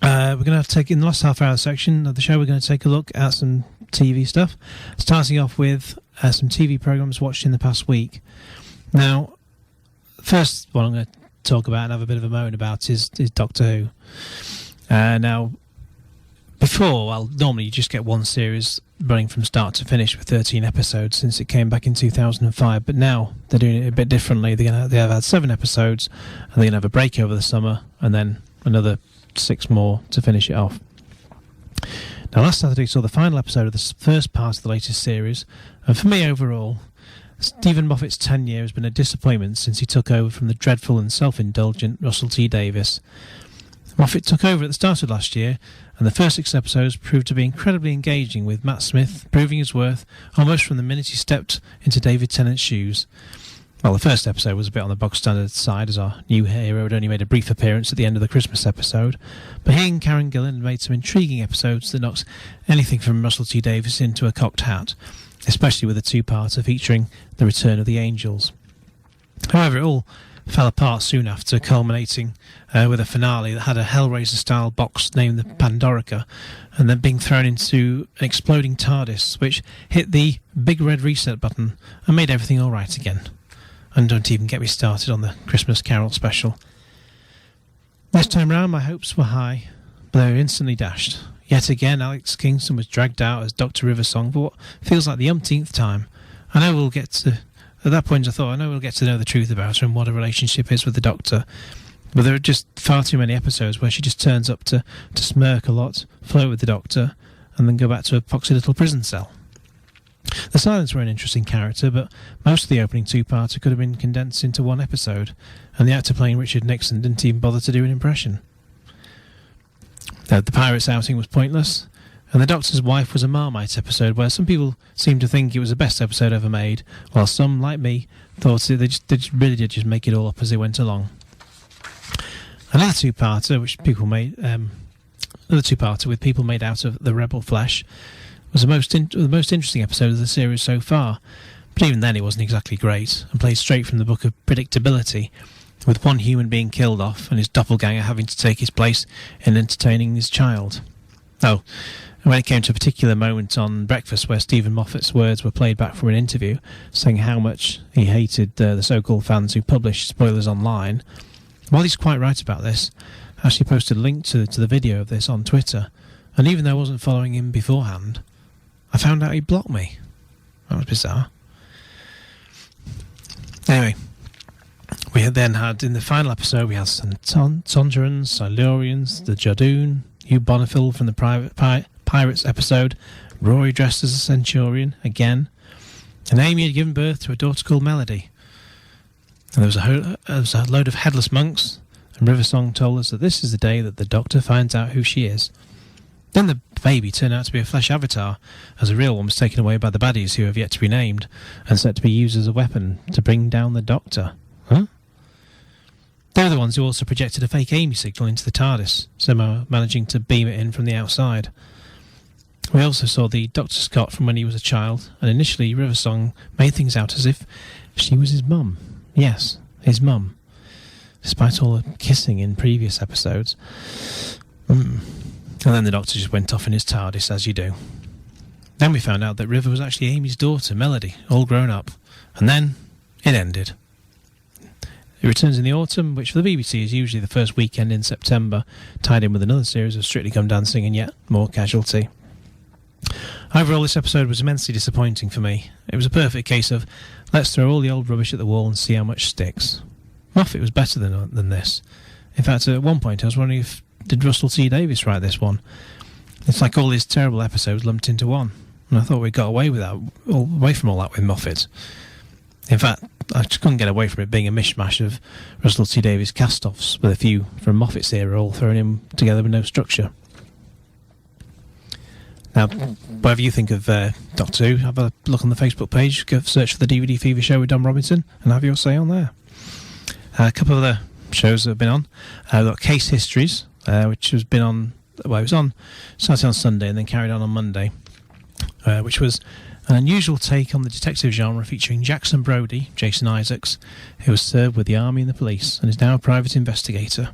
we're going to take, in the last half hour section of the show, we're going to take a look at some TV stuff, starting off with some TV programmes watched in the past week. Now, first one I'm going to talk about and have a bit of a moan about is Doctor Who. Now, normally you just get one series running from start to finish with 13 episodes since it came back in 2005, but now they're doing it a bit differently. They have had 7 episodes, and they're going to have a break over the summer, and then another 6 more to finish it off. Now, last Saturday saw the final episode of the first part of the latest series, and for me overall, Stephen Moffat's tenure has been a disappointment since he took over from the dreadful and self-indulgent Russell T Davies. Moffat took over at the start of last year, and the first 6 episodes proved to be incredibly engaging, with Matt Smith proving his worth almost from the minute he stepped into David Tennant's shoes. Well, the first episode was a bit on the bog-standard side, as our new hero had only made a brief appearance at the end of the Christmas episode, but he and Karen Gillan made some intriguing episodes that knocked anything from Russell T Davies into a cocked hat, especially with a 2-parter featuring the return of the Angels. However, it all fell apart soon after, culminating with a finale that had a Hellraiser-style box named the Pandorica, and then being thrown into an exploding TARDIS, which hit the big red reset button and made everything all right again. And don't even get me started on the Christmas Carol special. This time round, my hopes were high, but they were instantly dashed. Yet again, Alex Kingston was dragged out as Dr. Riversong for what feels like the umpteenth time. At that point I thought, I know we'll get to know the truth about her and what her relationship is with the Doctor. But there are just far too many episodes where she just turns up to smirk a lot, flirt with the Doctor, and then go back to a poxy little prison cell. The Silents were an interesting character, but most of the opening 2-parter could have been condensed into one episode, and the actor playing Richard Nixon didn't even bother to do an impression. The Pirates outing was pointless, and The Doctor's Wife was a Marmite episode where some people seemed to think it was the best episode ever made, while some, like me, thought they really did just make it all up as they went along. Another 2-parter, which people made, with people made out of the Rebel flesh, was the most interesting episode of the series so far. But even then, it wasn't exactly great, and played straight from the book of predictability, with one human being killed off and his doppelganger having to take his place in entertaining his child. Oh, and when it came to a particular moment on Breakfast where Stephen Moffat's words were played back from an interview, saying how much he hated the so-called fans who published spoilers online, while he's quite right about this, I actually posted a link to the video of this on Twitter, and even though I wasn't following him beforehand, I found out he blocked me. That was bizarre. Anyway, we had then had, in the final episode, we had some Sontarans, Silurians, the Jadoon, Hugh Bonneville from the Pirates episode, Rory dressed as a Centurion, again, and Amy had given birth to a daughter called Melody. And there was a load of headless monks, and Riversong told us that this is the day that the Doctor finds out who she is. Then the baby turned out to be a flesh avatar, as a real one was taken away by the baddies who have yet to be named, and set to be used as a weapon to bring down the Doctor. Huh? They were the ones who also projected a fake Amy signal into the TARDIS, somehow managing to beam it in from the outside. We also saw the Dr. Scott from when he was a child, and initially Riversong made things out as if she was his mum. Yes, his mum. Despite all the kissing in previous episodes. And then the Doctor just went off in his TARDIS, as you do. Then we found out that River was actually Amy's daughter, Melody, all grown up. And then it ended. It returns in the autumn, which for the BBC is usually the first weekend in September, tied in with another series of Strictly Come Dancing and yet more Casualty. Overall, this episode was immensely disappointing for me. It was a perfect case of, let's throw all the old rubbish at the wall and see how much sticks. Moffat was better than this. In fact, at one point I was wondering did Russell T Davies write this one? It's like all these terrible episodes lumped into one. And I thought we got away from all that with Moffat. In fact, I just couldn't get away from it being a mishmash of Russell T Davies cast-offs, with a few from Moffat's era all thrown in together with no structure. Now, whatever you think of Doctor Who, have a look on the Facebook page, go search for the DVD Fever Show with Dom Robinson, and have your say on there. A couple of other shows that have been on. We've got Case Histories, which has been on, well, it was on, started on Sunday and then carried on Monday, which was an unusual take on the detective genre featuring Jackson Brodie, Jason Isaacs, who has served with the army and the police and is now a private investigator.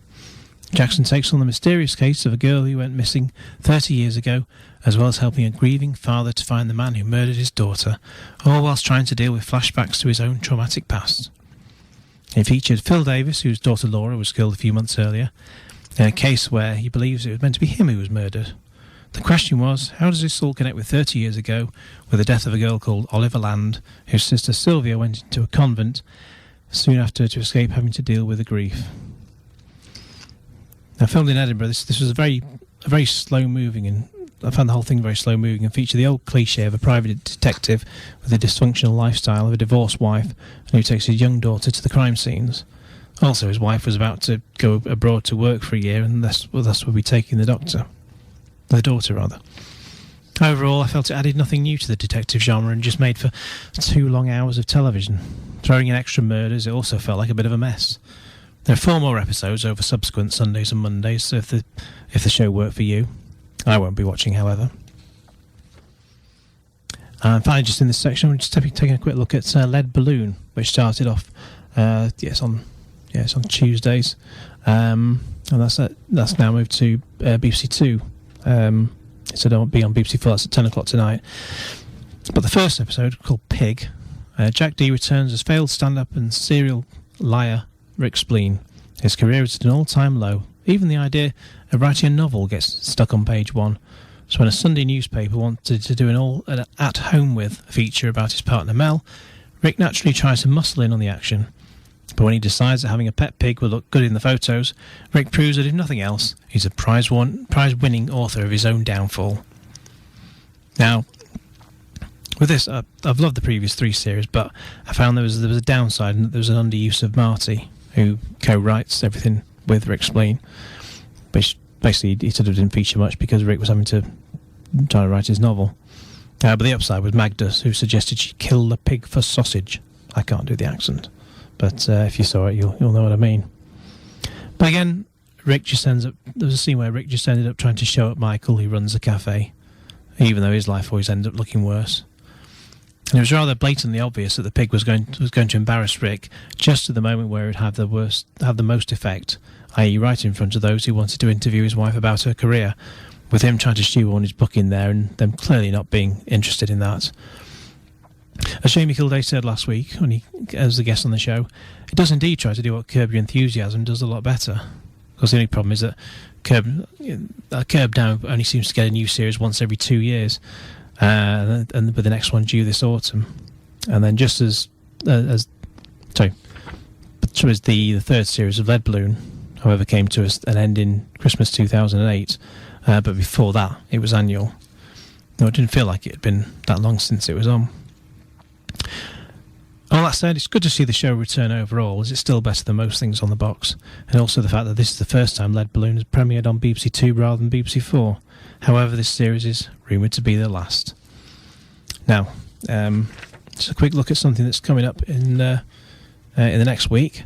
Jackson takes on the mysterious case of a girl who went missing 30 years ago, as well as helping a grieving father to find the man who murdered his daughter, all whilst trying to deal with flashbacks to his own traumatic past. It featured Phil Davis, whose daughter Laura was killed a few months earlier, in a case where he believes it was meant to be him who was murdered. The question was, how does this all connect with 30 years ago, with the death of a girl called Oliver Land, whose sister Sylvia went into a convent soon after to escape having to deal with the grief. Now, filmed in Edinburgh, this was a very slow-moving, and I found the whole thing very slow-moving, and featured the old cliché of a private detective with a dysfunctional lifestyle of a divorced wife and who takes his young daughter to the crime scenes. Also, his wife was about to go abroad to work for a year, and thus would be taking the daughter. Overall, I felt it added nothing new to the detective genre and just made for 2 long hours of television. Throwing in extra murders, it also felt like a bit of a mess. There are 4 more episodes over subsequent Sundays and Mondays, so if the show worked for you, I won't be watching, however. And finally, just in this section, we're just taking a quick look at Lead Balloon, which started off, it's on Tuesdays, and that's now moved to BBC Two. So don't be on BBC 4, that's at 10 o'clock tonight. But the first episode, called Pig, Jack Dee returns as failed stand-up and serial liar Rick Spleen. His career is at an all-time low. Even the idea of writing a novel gets stuck on page 1. So when a Sunday newspaper wanted to do an at-home with feature about his partner Mel, Rick naturally tries to muscle in on the action. But when he decides that having a pet pig will look good in the photos, Rick proves that if nothing else, he's a prize-winning author of his own downfall. Now, with this, I've loved the previous 3 series, but I found there was a downside, and that there was an underuse of Marty, who co-writes everything with Rick Spleen. Which basically he sort of didn't feature much because Rick was having to try to write his novel. But the upside was Magdas, who suggested she kill the pig for sausage. I can't do the accent, but if you saw it, you'll know what I mean. But again, Rick just ends up. There's a scene where Rick just ended up trying to show up Michael, who runs a cafe, even though his life always ended up looking worse. And it was rather blatantly obvious that the pig was going to embarrass Rick just at the moment where it would have the most effect, i.e. right in front of those who wanted to interview his wife about her career, with him trying to shoehorn his book in there and them clearly not being interested in that. As Jamie Kildare said last week, when he as a guest on the show, it does indeed try to do what Curb Your Enthusiasm does a lot better. Because the only problem is that Curb now only seems to get a new series once every 2 years, and with the next one due this autumn. And then just as the third series of Lead Balloon, however, came to an end in Christmas 2008, but before that it was annual. No, it didn't feel like it had been that long since it was on. all that said, it's good to see the show return overall, as it's still better than most things on the box, and also the fact that this is the first time Lead Balloon has premiered on BBC Two rather than BBC Four. However, this series is rumoured to be the last. Now, just a quick look at something that's coming up in the next week.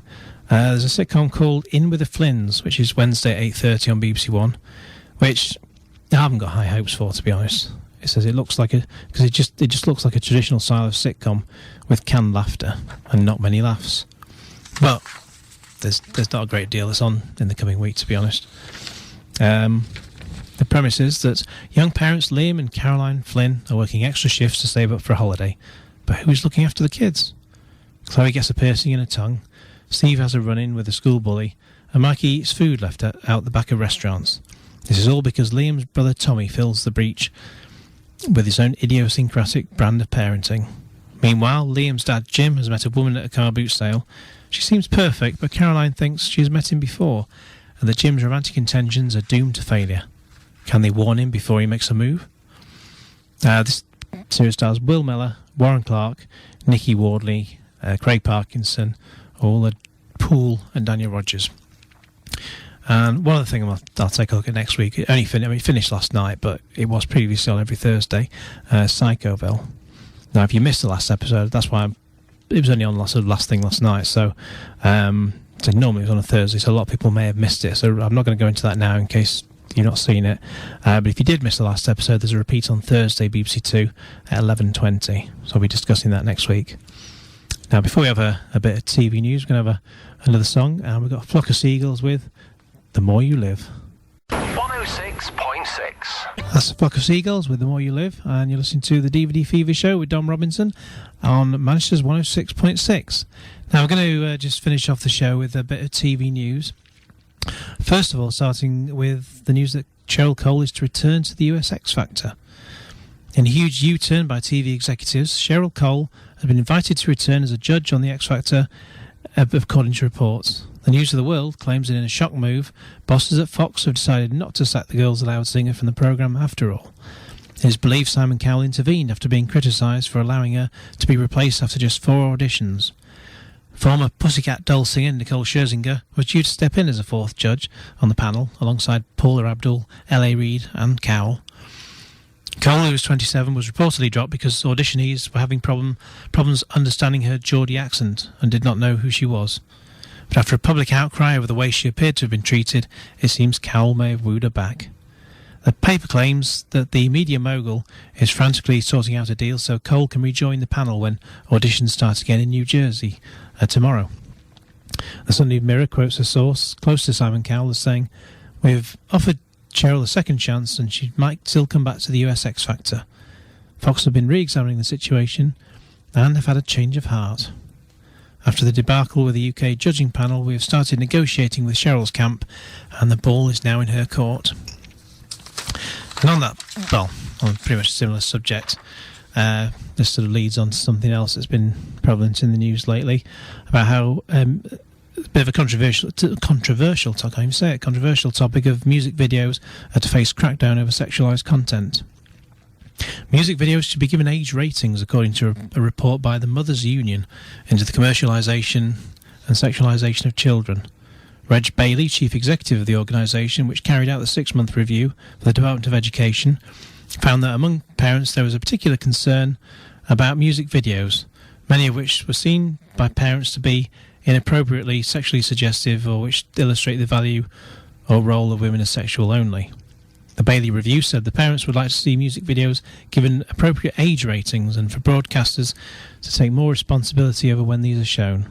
There's a sitcom called In With the Flynns, which is Wednesday at 8:30 on BBC One, which I haven't got high hopes for, to be honest. It says it looks like because it just looks like a traditional style of sitcom with canned laughter and not many laughs. But there's not a great deal that's on in the coming week, to be honest. The premise is that young parents Liam and Caroline Flynn are working extra shifts to save up for a holiday. But who's looking after the kids? Chloe gets a piercing in her tongue, Steve has a run-in with a school bully, and Mikey eats food left out the back of restaurants. This is all because Liam's brother Tommy fills the breach with his own idiosyncratic brand of parenting. Meanwhile, Liam's dad Jim has met a woman at a car boot sale. She seems perfect, but Caroline thinks she has met him before, and that Jim's romantic intentions are doomed to failure. Can they warn him before he makes a move? This series stars Will Mellor, Warren Clark, Nikki Wardley, Craig Parkinson, Ola Poole and Daniel Rogers. And one other thing I'll take a look at next week. It finished last night, but it was previously on every Thursday. Psychoville. Now, if you missed the last episode, that's why it was only on last thing last night. So normally it was on a Thursday, so a lot of people may have missed it. So I'm not going to go into that now in case you've not seen it. But if you did miss the last episode, there's a repeat on Thursday, BBC Two at 11:20. So I'll be discussing that next week. Now, before we have a bit of TV news, we're going to have another song, and we've got a Flock of Seagulls with The More You Live. 106.6. That's a Flock of Seagulls with The More You Live, and you're listening to the DVD Fever Show with Dom Robinson on Manchester's 106.6. Now, we're going to just finish off the show with a bit of TV news. First of all, starting with the news that Cheryl Cole is to return to the US X Factor. In a huge U-turn by TV executives, Cheryl Cole has been invited to return as a judge on the X Factor, according to reports. The News of the World claims that in a shock move, bosses at Fox have decided not to sack the Girls Aloud singer from the programme after all. It is believed Simon Cowell intervened after being criticised for allowing her to be replaced after just 4 auditions. Former Pussycat Doll singer Nicole Scherzinger was due to step in as a 4th judge on the panel, alongside Paula Abdul, L.A. Reid and Cowell. Cole, who was 27, was reportedly dropped because auditionees were having problems understanding her Geordie accent and did not know who she was. But after a public outcry over the way she appeared to have been treated, it seems Cowell may have wooed her back. The paper claims that the media mogul is frantically sorting out a deal so Cole can rejoin the panel when auditions start again in New Jersey tomorrow. The Sunday Mirror quotes a source close to Simon Cowell as saying, "We've offered Cheryl a second chance and she might still come back to the US X Factor. Fox have been re-examining the situation and have had a change of heart. After the debacle with the UK judging panel, we have started negotiating with Cheryl's camp and the ball is now in her court." And on that, well, on pretty much a similar subject, this sort of leads on to something else that's been prevalent in the news lately about how a bit of a controversial topic of music videos are to face crackdown over sexualised content. Music videos should be given age ratings, according to a report by the Mothers Union into the commercialisation and sexualisation of children. Reg Bailey, chief executive of the organisation, which carried out the 6-month review for the Department of Education, found that among parents there was a particular concern about music videos, many of which were seen by parents to be inappropriately sexually suggestive or which illustrate the value or role of women as sexual only. The Bailey review said the parents would like to see music videos given appropriate age ratings and for broadcasters to take more responsibility over when these are shown.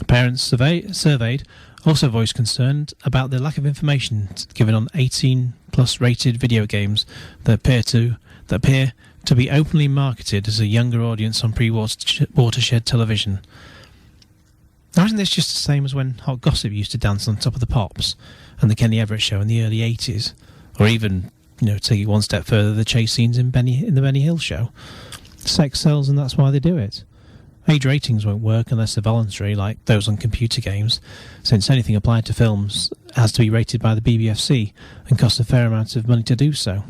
Parents surveyed also voiced concern about the lack of information given on 18-plus rated video games that appear to be openly marketed as a younger audience on pre-watershed television. Now, isn't this just the same as when Hot Gossip used to dance on Top of the Pops and the Kenny Everett Show in the early 80s? Or even, take it one step further, the chase scenes in the Benny Hill Show. Sex sells and that's why they do it. Age ratings won't work unless they're voluntary, like those on computer games, since anything applied to films has to be rated by the BBFC and costs a fair amount of money to do so.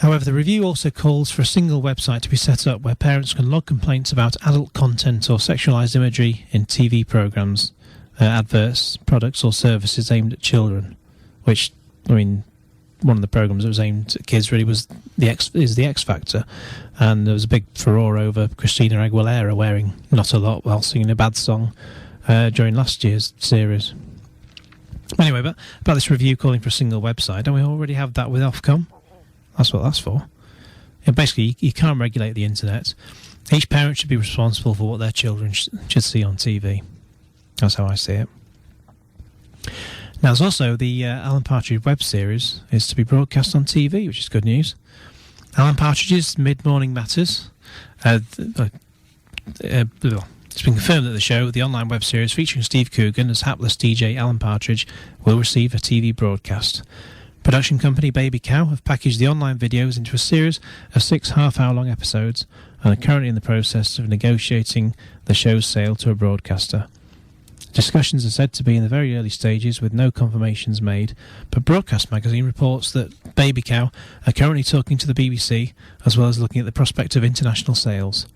However, the review also calls for a single website to be set up where parents can log complaints about adult content or sexualised imagery in TV programmes, adverts, products or services aimed at children. Which, I mean, one of the programmes that was aimed at kids really was the X Factor, and there was a big furore over Christina Aguilera wearing not a lot while singing a bad song during last year's series. Anyway, but about this review calling for a single website, don't we already have that with Ofcom? That's what that's for. Basically, you can't regulate the internet. Each parent should be responsible for what their children should see on TV. That's how I see it. Now, there's also the Alan Partridge web series is to be broadcast on TV, which is good news. Alan Partridge's Mid-Morning Matters. It's been confirmed that the show, the online web series featuring Steve Coogan as hapless DJ Alan Partridge, will receive a TV broadcast. Production company Baby Cow have packaged the online videos into a series of 6 half-hour-long episodes and are currently in the process of negotiating the show's sale to a broadcaster. Discussions are said to be in the very early stages with no confirmations made, but Broadcast Magazine reports that Baby Cow are currently talking to the BBC as well as looking at the prospect of international sales.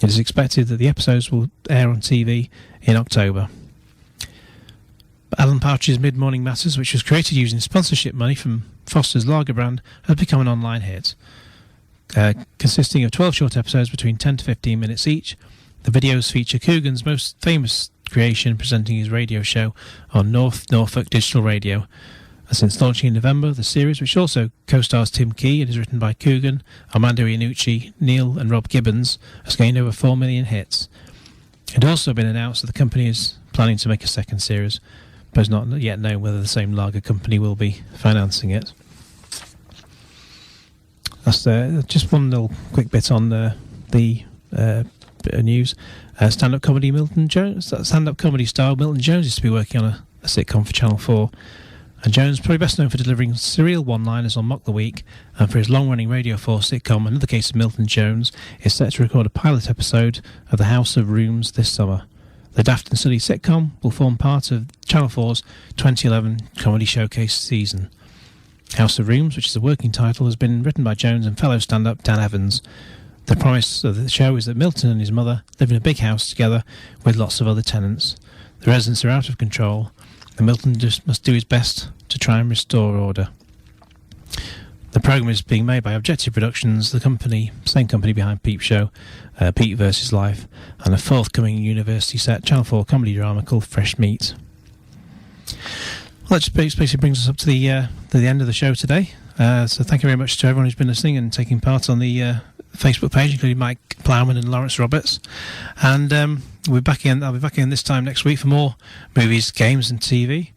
It is expected that the episodes will air on TV in October. Alan Partridge's Mid-Morning Matters, which was created using sponsorship money from Foster's lager brand, has become an online hit. Consisting of 12 short episodes between 10 to 15 minutes each, the videos feature Coogan's most famous creation presenting his radio show on Norfolk Digital Radio. Since launching in November, the series, which also co-stars Tim Key and is written by Coogan, Armando Iannucci, Neil and Rob Gibbons, has gained over 4 million hits. It had also been announced that the company is planning to make a second series, but it's not yet known whether the same lager company will be financing it. That's just one little quick bit on the bit of news. Stand-up comedy star Milton Jones is to be working on a sitcom for Channel 4. And Jones, probably best known for delivering surreal one-liners on Mock the Week, and for his long-running Radio 4 sitcom Another Case of Milton Jones, is set to record a pilot episode of The House of Rooms this summer. The Daft and Silly sitcom will form part of Channel 4's 2011 Comedy Showcase season. House of Rooms, which is a working title, has been written by Jones and fellow stand-up Dan Evans. The promise of the show is that Milton and his mother live in a big house together with lots of other tenants. The residents are out of control, and Milton just must do his best to try and restore order. The programme is being made by Objective Productions, the same company behind Peep Show, Pete vs. Life, and a forthcoming university set Channel 4 comedy drama called Fresh Meat. Well, that just basically brings us up to the end of the show today. So thank you very much to everyone who's been listening and taking part on the Facebook page, including Mike Plowman and Lawrence Roberts. And I'll be back in this time next week for more movies, games and TV.